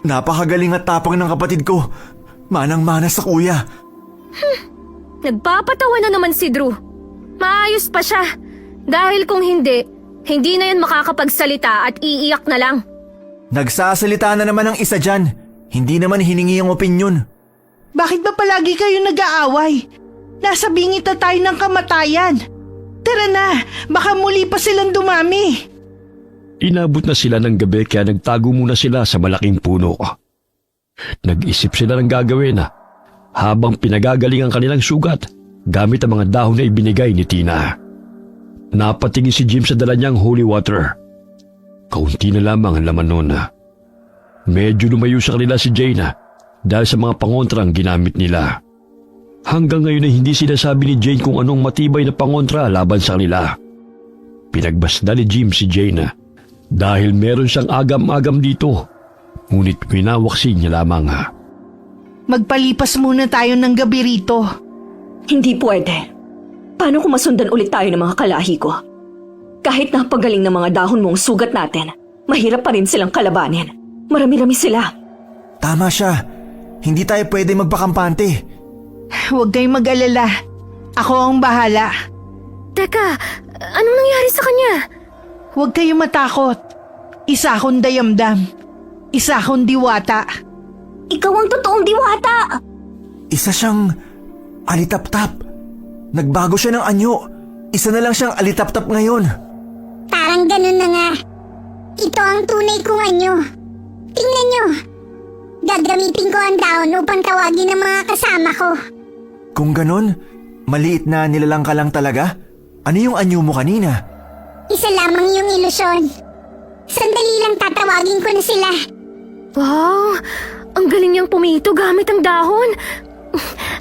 Napakagaling at tapang ng kapatid ko. Manang-mana sa kuya. Nagpapatawa na naman si Drew. Maayos pa siya. Dahil kung hindi na yan makakapagsalita at iiyak na lang. Nagsasalita na naman ang isa dyan. Hindi naman hiningi ang opinyon. Bakit ba palagi kayo nag-aaway? Nasa bingit na tayo ng kamatayan. Tara na, baka muli pa silang dumami. Inabot na sila ng gabi kaya nagtago muna sila sa malaking puno. Nag-isip sila ng gagawin habang pinagagaling ang kanilang sugat gamit ang mga dahon na ibinigay ni Tina. Napatingin si Jim sa dala niyang holy water. Kaunti na lamang ang laman nun. Medyo lumayo sa kanila si Jane dahil sa mga pangontrang ginamit nila. Hanggang ngayon ay hindi sinasabi ni Jane kung anong matibay na pangontra laban sa kanila. Pinagbasda ni Jim si Jane dahil meron siyang agam-agam dito. Ngunit winawaksi niya lamang. Magpalipas muna tayo ng gabi rito. Hindi pwede. Paano kung masundan ulit tayo ng mga kalahi ko? Kahit napagaling ng mga dahon mong sugat natin, mahirap pa rin silang kalabanin. Marami-rami sila. Tama siya. Hindi tayo pwede magpakampante. Huwag kayong mag-alala. Ako ang bahala. Teka, anong nangyari sa kanya? Huwag kayong matakot. Isa akong dayamdam. Isa akong diwata. Ikaw ang totoong diwata! Isa siyang alitap-tap. Nagbago siya ng anyo. Isa na lang siyang alitap-tap ngayon. Parang ganun na nga. Ito ang tunay kong anyo. Tingnan nyo. Gagamitin ko ang daon upang tawagin ang mga kasama ko. Kung ganun, maliit na nilalang ka lang talaga? Ano yung anyo mo kanina? Isa lamang yung ilusyon. Sandali lang tatawagin ko na sila. Wow, ang galing niyang pumito gamit ang dahon.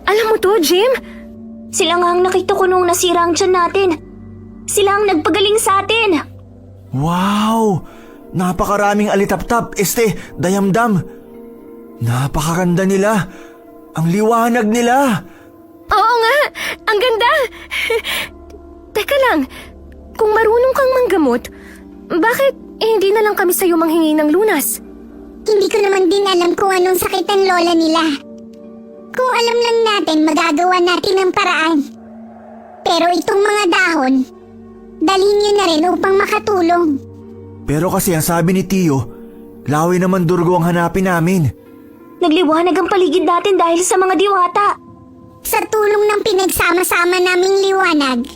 Alam mo to, Jim? Sila nga ang nakita ko nung nasira ang tiyan natin. Sila ang nagpagaling sa atin. Wow! Napakaraming alitap-tap, dayamdam. Napakaganda nila. Ang liwanag nila. Oo nga, ang ganda. Teka lang, kung marunong kang manggamot, bakit hindi na lang kami sa'yo manghingi ng lunas? Hindi ko naman din alam kung anong sakit ang lola nila. Kung alam lang natin, magagawa natin ang paraan. Pero itong mga dahon, dalhin nyo na rin upang makatulong. Pero kasi ang sabi ni Tio, Laway na Mandurgo ang hanapin namin. Nagliwanag ang paligid natin dahil sa mga diwata. Sa tulong ng pinagsama-sama naming liwanag,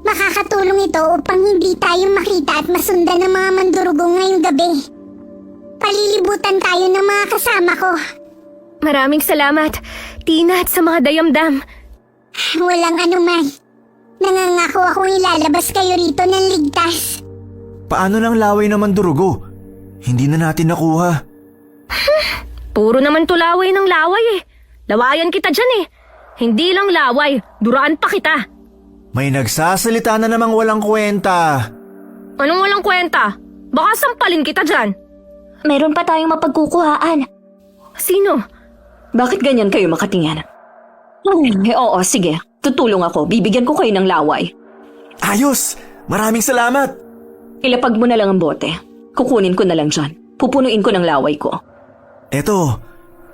makakatulong ito upang hindi tayo makita at masundan ng mga mandurugo ngayong gabi. Palilibutan tayo ng mga kasama ko. Maraming salamat, Tina, at sa mga dayamdam. Walang anuman. Nangangako akong ilalabas kayo rito ng ligtas. Paano ng laway na Mandurugo? Hindi na natin nakuha. Puro naman to laway ng laway eh. Lawayan kita dyan eh. Hindi lang laway, duraan pa kita. May nagsasalita na namang walang kwenta. Anong walang kwenta? Baka sampalin kita dyan. Meron pa tayong mapagkukuhaan. Sino? Bakit ganyan kayo makatingin? Oo, sige. Tutulong ako. Bibigyan ko kayo ng laway. Ayos! Maraming salamat! Ilapag mo na lang ang bote. Kukunin ko na lang dyan. Pupunuin ko ng laway ko. Eto,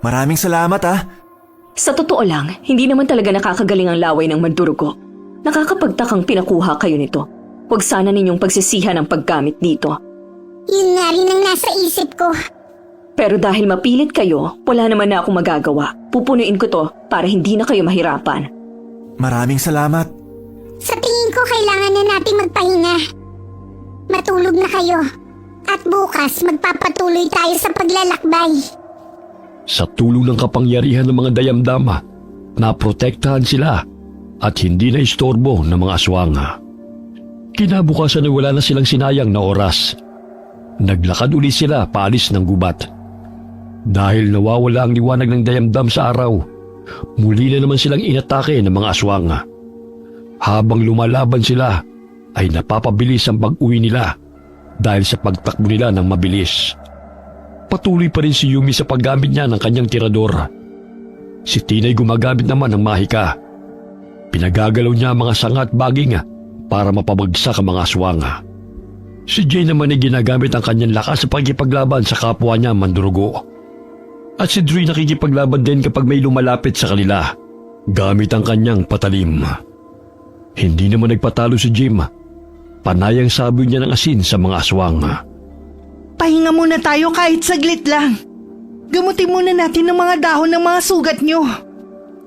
maraming salamat ah. Sa totoo lang, hindi naman talaga nakakagaling ang laway ng Mandurugo. Nakakapagtakang pinakuha kayo nito. Huwag sana ninyong pagsisihan ang paggamit dito. Yun nga rin ang nasa isip ko. Pero dahil mapilit kayo, wala naman na akong magagawa. Pupunuin ko to para hindi na kayo mahirapan. Maraming salamat. Sa tingin ko kailangan na natin magpahinga. Matulog na kayo. At bukas magpapatuloy tayo sa paglalakbay. Sa tulong ng kapangyarihan ng mga dayamdama, naprotektahan sila at hindi na istorbo ng mga aswang. Kinabukasan ay wala na silang sinayang na oras. Naglakad uli sila paalis ng gubat. Dahil nawawala ang liwanag ng dayamdam sa araw, muli na naman silang inatake ng mga aswang. Habang lumalaban sila, ay napapabilis ang pag-uwi nila dahil sa pagtakbo nila ng mabilis. Patuloy pa rin si Yumi sa paggamit niya ng kanyang tirador. Si Tina'y gumagamit naman ng mahika. Pinagagalaw niya ang mga sanga at baging para mapabagsak ang mga aswang. Si Jay naman ay ginagamit ang kanyang lakas sa pagkipaglaban sa kapwa niya Mandurugo. At si Dre nakikipaglaban din kapag may lumalapit sa kanila, gamit ang kanyang patalim. Hindi naman nagpatalo si Jim. Panay ang sabi niya ng asin sa mga aswang. Pahinga muna tayo kahit saglit lang. Gamutin muna natin ng mga dahon ng mga sugat nyo.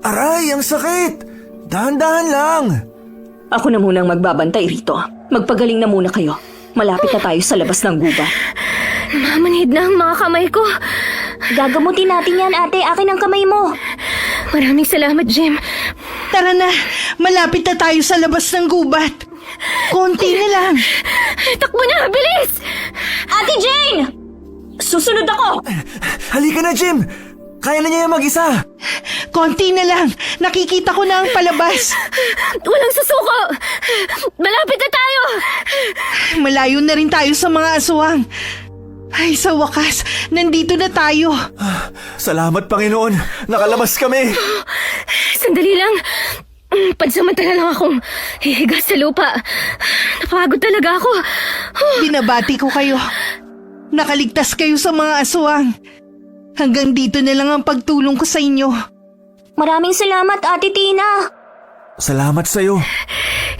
Aray, ang sakit! Dahan-dahan lang! Ako na munang magbabantay rito. Magpagaling na muna kayo. Malapit na tayo sa labas ng gubat. Mamanhid na ang mga kamay ko. Gagamutin natin yan, ate. Akin ang kamay mo. Maraming salamat, Jim. Tara na, malapit na tayo sa labas ng gubat. Konti na lang. Takbo na, bilis! Ate Jane! Susunod ako! Halika na, Jim! Kaya na niya yung mag-isa! Konti na lang. Nakikita ko na ang palabas. Walang susuko! Malapit na tayo! Malayo na rin tayo sa mga aswang. Ay, sa wakas, nandito na tayo. Salamat, Panginoon! Nakalabas kami! Sandali lang. Pansamantala lang akong hihiga sa lupa. Napagod talaga ako. Binabati ko kayo. Nakaligtas kayo sa mga aswang. Hanggang dito na lang ang pagtulong ko sa inyo. Maraming salamat, Ate Tina. Salamat sa'yo.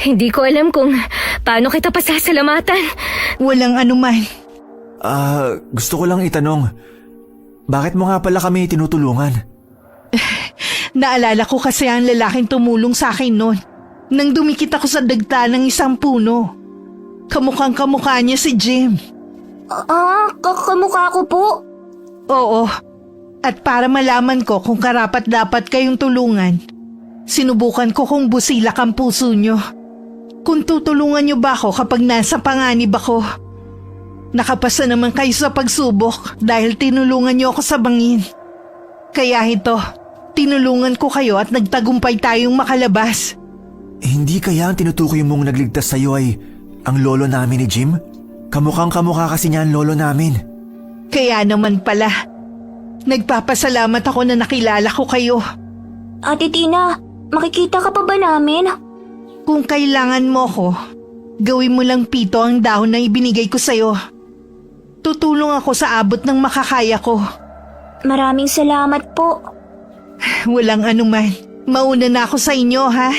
Hindi ko alam kung paano kita pasasalamatan. Walang anuman. Gusto ko lang itanong, bakit mo nga pala kami tinutulungan? Naalala ko kasi ang lalaking tumulong sa akin noon. Nang dumikit ako sa dagta ng isang puno. Kamukhang-kamukha niya si Jim. Kamukha ko po. Oo. At para malaman ko kung karapat-dapat kayong tulungan, sinubukan ko kung busilak ang puso nyo. Kung tutulungan nyo ba ako kapag nasa panganib ako. Nakapasa naman kayo sa pagsubok dahil tinulungan nyo ako sa bangin. Kaya ito, tinulungan ko kayo at nagtagumpay tayong makalabas. Hindi kaya ang tinutukoy mong nagligtas sa'yo ay ang lolo namin ni Jim? Kamukhang-kamukha kasi niya ang lolo namin. Kaya naman pala, nagpapasalamat ako na nakilala ko kayo. Ate Tina, makikita ka pa ba namin? Kung kailangan mo ko, gawin mo lang pito ang dahon na ibinigay ko sa'yo. Tutulong ako sa abot ng makakaya ko. Maraming salamat po. Walang anuman. Mauna na ako sa inyo, ha?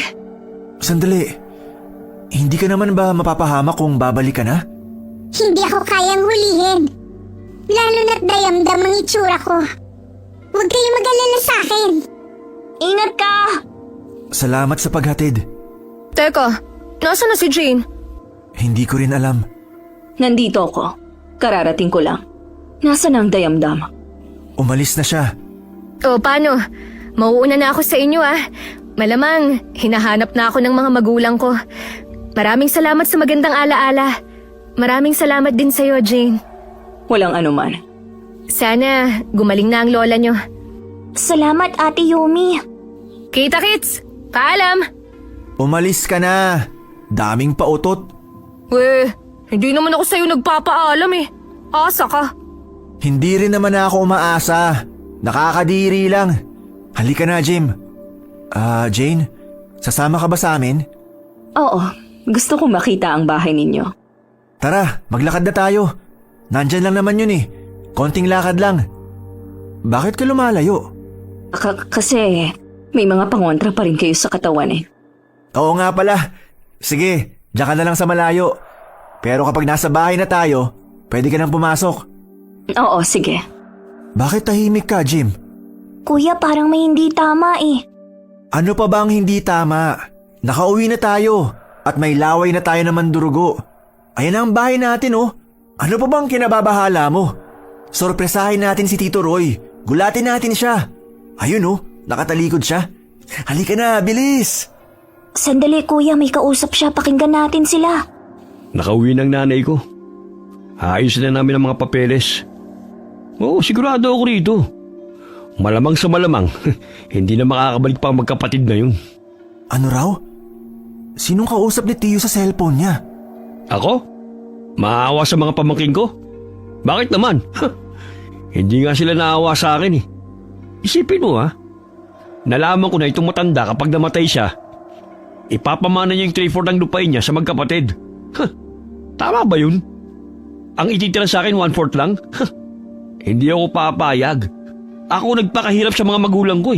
Sandali, hindi ka naman ba mapapahama kung babalik ka na? Hindi ako kayang hulihin. Lalo na't dayamdam ang itsura ko. Huwag kayong mag-alala sa akin. Ingat ka! Salamat sa paghatid. Teka, nasa na si Jane? Hindi ko rin alam. Nandito ako. Kararating ko lang. Nasaan ang dayamdam? Umalis na siya. O paano? Mauuna na ako sa inyo Malamang, hinahanap na ako ng mga magulang ko. Maraming salamat sa magandang alaala. Maraming salamat din sa'yo, Jane. Walang anuman. Sana gumaling na ang lola nyo. Salamat, Ate Yumi. Kita-kits! Paalam! Umalis ka na. Daming pautot. Weh, hindi naman ako sa'yo nagpapaalam Asa ka. Hindi rin naman ako umaasa. Nakakadiri lang. Halika na, Jim. Jane, sasama ka ba sa amin? Oo, gusto kong makita ang bahay ninyo. Tara, maglakad na tayo. Nandyan lang naman yun Konting lakad lang. Bakit ka lumalayo? Kasi may mga pangontra pa rin kayo sa katawan Oo nga pala. Sige, diyan ka na lang sa malayo. Pero kapag nasa bahay na tayo, pwede ka nang pumasok. Oo, sige. Bakit tahimik ka, Jim? Kuya, parang may hindi tama Ano pa ba ang hindi tama? Nakauwi na tayo at may laway na tayo na mandurugo. Ayan ang bahay natin Ano pa bang kinababahala mo? Sorpresahin natin si Tito Roy. Gulatin natin siya. Ayun nakatalikod siya. Halika na, bilis! Sandali, kuya, may kausap siya. Pakinggan natin sila. Nakauwi ng nanay ko. Ayos na namin ang mga papeles. Oo, sigurado ako rito. Malamang sa malamang, hindi na makakabalik pa ang magkapatid na yun. Ano raw? Sinong kausap ni Tiyo sa cellphone niya? Ako? Maawa sa mga pamangkin ko? Bakit naman? Hindi nga sila naawa sa akin Isipin mo nalaman ko na itong matanda kapag namatay siya, ipapamana niya yung 3/4 ng lupain niya sa magkapatid. Tama ba yun? Ang ititira sa akin 1/4 lang? Hindi ako papayag. Ako nagpakahirap sa mga magulang ko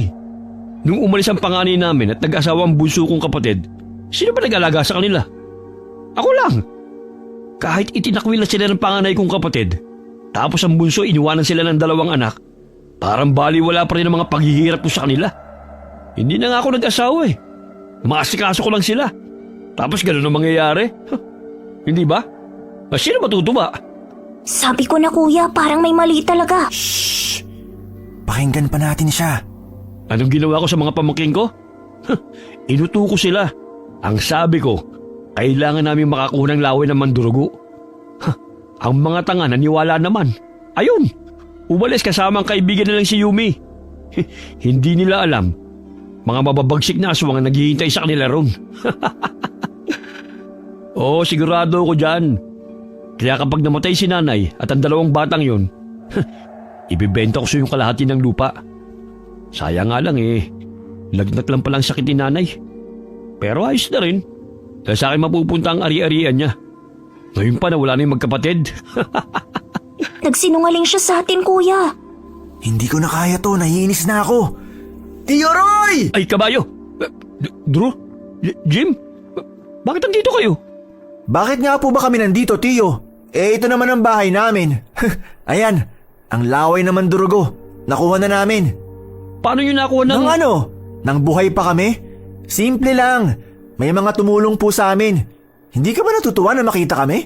Nung umalis ang panganay namin at nag-asawa ang bunso kong kapatid, sino ba nag-alaga sa kanila? Ako lang. Kahit itinakwil na sila ng panganay kong kapatid, tapos ang bunso iniwanan sila ng 2 anak, parang baliwala pa rin ang mga paghihirap ko sa kanila. Hindi na nga ako nag-asawa Maasikaso ko lang sila. Tapos ganun ang mangyayari. Hindi ba? Sino matutuwa? Sabi ko na, kuya, parang may mali talaga. Pakinggan pa natin siya. Anong ginawa ko sa mga pamangkin ko? Inuto ko sila. Ang sabi ko, kailangan namin makakuha ng laway ng mandurugo. Ang mga tanga naniwala naman. Ayun, umalis kasama ang kaibigan nilang si Yumi. Hindi nila alam. Mga mababagsik na aswang ang naghihintay sa kanila ron. Oo, sigurado ako dyan. Kaya kapag namatay si nanay at ang 2 batang yun, ibibenta ko sa yung kalahati ng lupa. Sayang nga lang lagnat lang palang sakit ni nanay. Pero ayos na rin. Dahil sa akin mapupunta ang ari-arian niya. Ngayon pa na wala na yung magkapatid. Nagsinungaling siya sa atin, kuya. Hindi ko na kaya to, naiinis na ako. Tio Roy! Ay, kabayo! Drew? Jim? Bakit nandito kayo? Bakit nga po ba kami nandito, Tio? Ito naman ang bahay namin. Ayan, ang laway naman durugo. Nakuha na namin. Paano nyo nakuha ng... Nang ano? Nang buhay pa kami? Simple lang. May mga tumulong po sa amin. Hindi ka ba natutuwa na makita kami?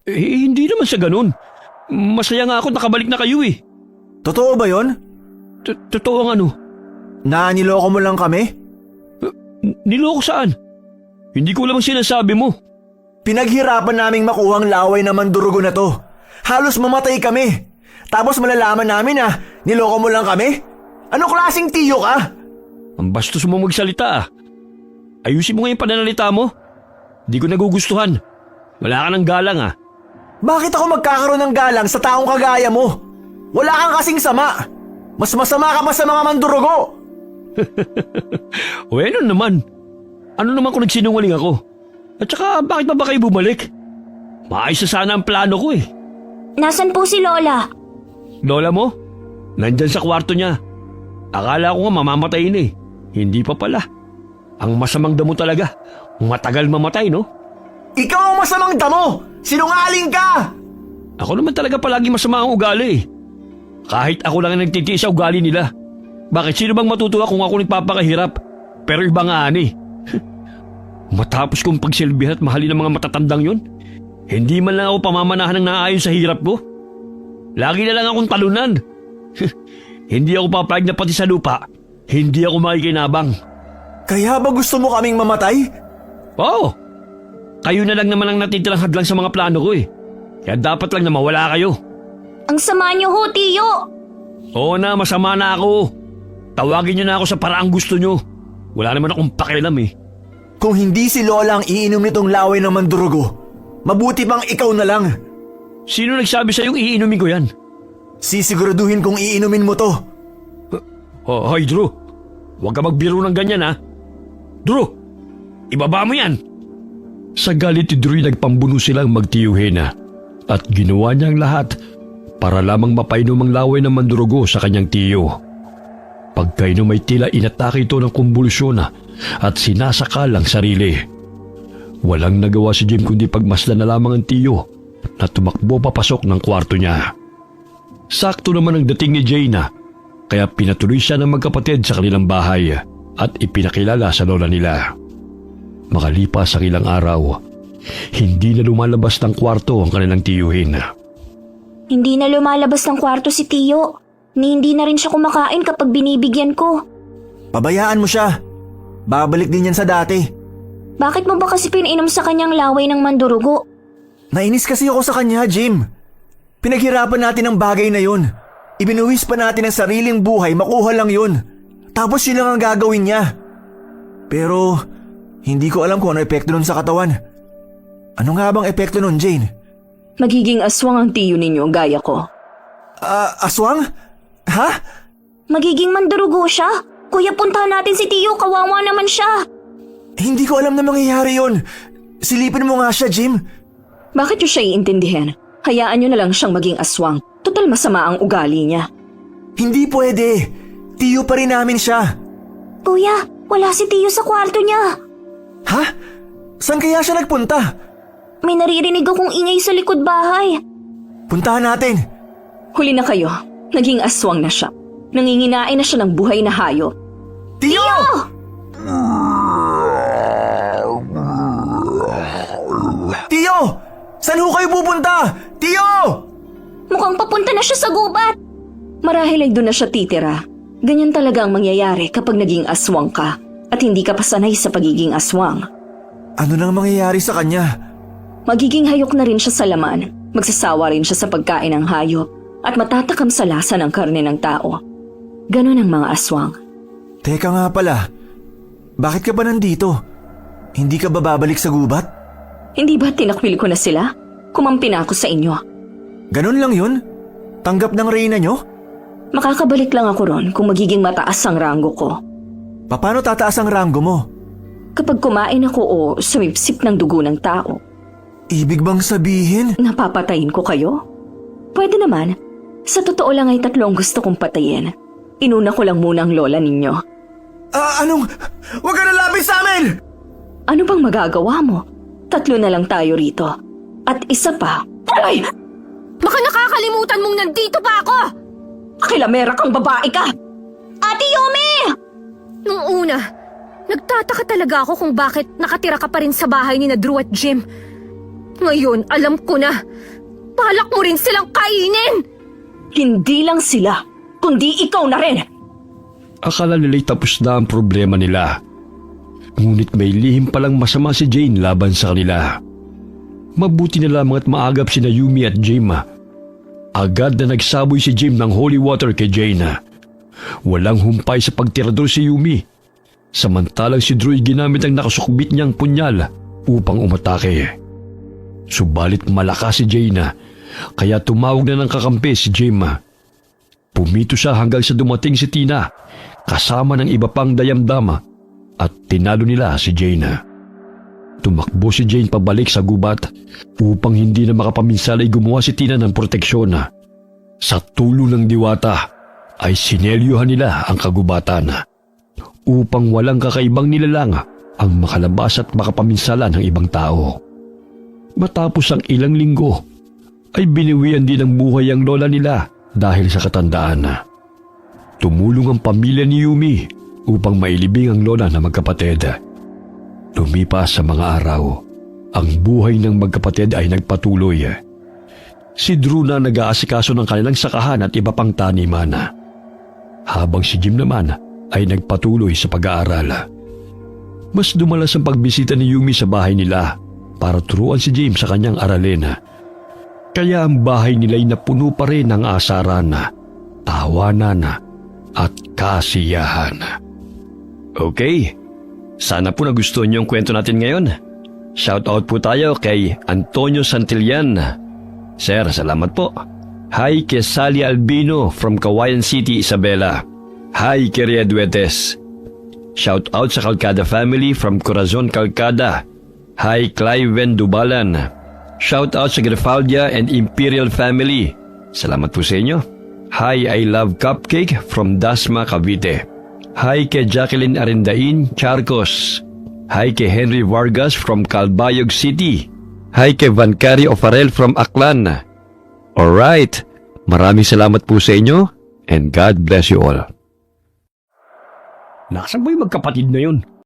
Hindi naman sa ganun. Masaya nga ako nakabalik na kayo Totoo ba yon? Totoo ang ano? Na niloko mo lang kami? Niloko saan? Hindi ko lamang sinasabi mo. Pinaghirapan naming makuha ang laway na mandurugo na to. Halos mamatay kami. Tapos malalaman namin na niloko mo lang kami? Anong klaseng tiyo ka? Ang bastos mo magsalita Ayusin mo nga yung pananalita mo. Di ko nagugustuhan. Wala ka ng galang Bakit ako magkakaroon ng galang sa taong kagaya mo? Wala kang kasing sama. Mas masama ka pa sa mga mandurugo. O ano naman? Ano naman kung nagsinungaling ako? At saka bakit ba kayo bumalik? Maayos na sana ang plano ko Nasaan po si Lola? Lola mo? Nandyan sa kwarto niya. Akala ko nga mamamatay na Hindi pa pala. Ang masamang damo talaga. Matagal mamatay, no? Ikaw ang masamang damo! Sinungaling ka! Ako naman talaga palagi masama ang ugali. Kahit ako lang ang nagtitiis sa ugali nila. Bakit sino bang matutuwa kung ako nagpapakahirap? Pero iba nga ani. Matapos kong pagsilbihan at mahalin ng mga matatandang yun, hindi man lang ako pamamanahan ng naayon sa hirap ko. Lagi na lang akong talunan. Hindi ako papayag na pati sa lupa, hindi ako makikinabang. Kaya ba gusto mo kaming mamatay? Oo. Kayo na lang naman ang natitirang hadlang sa mga plano ko eh. Kaya dapat lang na mawala kayo. Ang sama niyo ho, Tiyo! Oo na, masama na ako. Tawagin niyo na ako sa paraang gusto niyo. Wala naman akong pakialam eh. Kung hindi si Lola ang iinom nitong laway ng mandurugo, mabuti pang ikaw na lang. Sino nagsabi sa'yong iinumin ko yan? Sisiguraduhin kong iinumin mo to. Hoy Drew, huwag ka magbiro ng ganyan ha. Drew, ibaba mo yan. Sa galit ni Drew, nagpambuno silang magtiyuhin na at ginawa niya ang lahat para lamang mapainom ang laway ng mandurugo sa kanyang tiyo. Pagkainom ay tila inatake ito ng kumbulusyon at sinasakal ang sarili. Walang nagawa si Jim kundi pagmasdan na lamang ang tiyo na tumakbo papasok ng kwarto niya. Sakto naman ang dating ni Jane kaya pinatuloy siya ng magkapatid sa kanilang bahay at ipinakilala sa lola nila. Makalipas ang ilang araw, hindi na lumalabas ng kwarto ang kanilang tiyuhin. Hindi na lumalabas ng kwarto si Tiyo. Ni hindi na rin siya kumakain kapag binibigyan ko. Pabayaan mo siya. Babalik din yan sa dati. Bakit mo ba kasi pinainom sa kanyang laway ng mandurugo? Nainis kasi ako sa kanya, Jim. Pinaghirapan natin ang bagay na yun. Ibinuwis pa natin ang sariling buhay, makuha lang yun. Tapos yun lang ang gagawin niya. Pero, hindi ko alam kung ano epekto nun sa katawan. Ano nga bang epekto nun, Jane? Magiging aswang ang tiyo ninyo gaya ko. Aswang? Ha? Magiging mandurugo siya? Kuya, puntahan natin si Tiyo, kawawa naman siya. Hindi ko alam na mangyayari yun. Silipin mo nga siya, Jim. Bakit nyo siya iintindihin? Hayaan nyo na lang siyang maging aswang. Total masama ang ugali niya. Hindi pwede. Tiyo pa rin namin siya. Kuya, wala si Tiyo sa kwarto niya. Ha? Saan kaya siya nagpunta? May naririnig akong ingay sa likod bahay. Puntahan natin. Huli na kayo. Naging aswang na siya. Nanginginain na siya ng buhay na hayop. Tiyo! Tiyo! Saan ho kayo pupunta? Tiyo! Mukhang papunta na siya sa gubat. Marahil ay doon na siya titira. Ganyan talaga ang mangyayari kapag naging aswang ka at hindi ka pasanay sa pagiging aswang. Ano nang mangyayari sa kanya? Magiging hayok na rin siya sa laman. Magsasawa rin siya sa pagkain ng hayop at matatakam sa lasa ng karne ng tao. Ganon ang mga aswang. Teka nga pala, bakit ka ba nandito? Hindi ka ba babalik sa gubat? Hindi ba tinakwil ko na sila? Kumampi na ako sa inyo. Ganon lang yun? Tanggap ng reyna nyo? Makakabalik lang ako ron kung magiging mataas ang ranggo ko. Paano tataas ang ranggo mo? Kapag kumain ako o sumipsip ng dugo ng tao. Ibig bang sabihin? Napapatayin ko kayo? Pwede naman. Sa totoo lang ay 3 ang gusto kong patayin. Inuna ko lang muna ang lola ninyo. Anong? Huwag ka na lapis sa amin! Ano bang magagawa mo? 3 na lang tayo rito. At isa pa. Ay! Baka nakakalimutan mong nandito pa ako! Kilamera kang babae ka! Ate Yumi! Nung una, nagtataka talaga ako kung bakit nakatira ka pa rin sa bahay ni na Drew at Jim. Ngayon, alam ko na. Balak mo rin silang kainin! Hindi lang sila, kundi ikaw na rin! Akala nila'y tapos na ang problema nila. Ngunit may lihim palang masama si Jane laban sa kanila. Mabuti na lamang at maagap sina Yumi at Jim. Agad na nagsaboy si Jim ng holy water kay Jane. Walang humpay sa pagtirador si Yumi. Samantalang si Drew ginamit ang nakasukbit niyang punyal upang umatake. Subalit malakas si Jane, kaya tumawag na ng kakampi si Jim. Pumito siya hanggang sa dumating si Tina, kasama ng iba pang dayamdama, at tinalo nila si Jane. Tumakbo si Jane pabalik sa gubat upang hindi na makapaminsala ay gumawa si Tina ng proteksyon. Sa tulong ng diwata ay sinelyuhan nila ang kagubatan upang walang kakaibang nilalang ang makalabas at makapaminsala ng ibang tao. Matapos ang ilang linggo ay biniwian din ng buhay ang lola nila dahil sa katandaan. Tumulong ang pamilya ni Yumi upang mailibing ang lola na magkapatid. Lumipas sa mga araw, ang buhay ng magkapatid ay nagpatuloy. Si Drew na nag-aasikaso ng kanilang sakahan at iba pang taniman, habang si Jim naman ay nagpatuloy sa pag-aaral. Mas dumalas ang pagbisita ni Yumi sa bahay nila para turuan si Jim sa kanyang aralin. Kaya ang bahay nila ay napuno pa rin ng asaran, tawanan at kasiyahan. Okay, sana po nagustuhan niyo ang kwento natin ngayon. Shoutout po tayo kay Antonio Santillan. Sir, salamat po. Hi kay Sally Albino from Kawayan City, Isabela. Hi kay Ria Duetes. Shoutout sa Calcada family from Corazon, Calcada. Hi Cliven Dubalan. Shoutout sa Grafaldia and Imperial family. Salamat po sa inyo. Hi I Love Cupcake from Dasma, Cavite. Hi kay Jacqueline Arindain, Charcos. Hi kay Henry Vargas from Calbayog City. Hi kay Vancari Ofarel from Aklan. Alright, maraming salamat po sa inyo and God bless you all. Nasaan ba yung magkapatid na yun?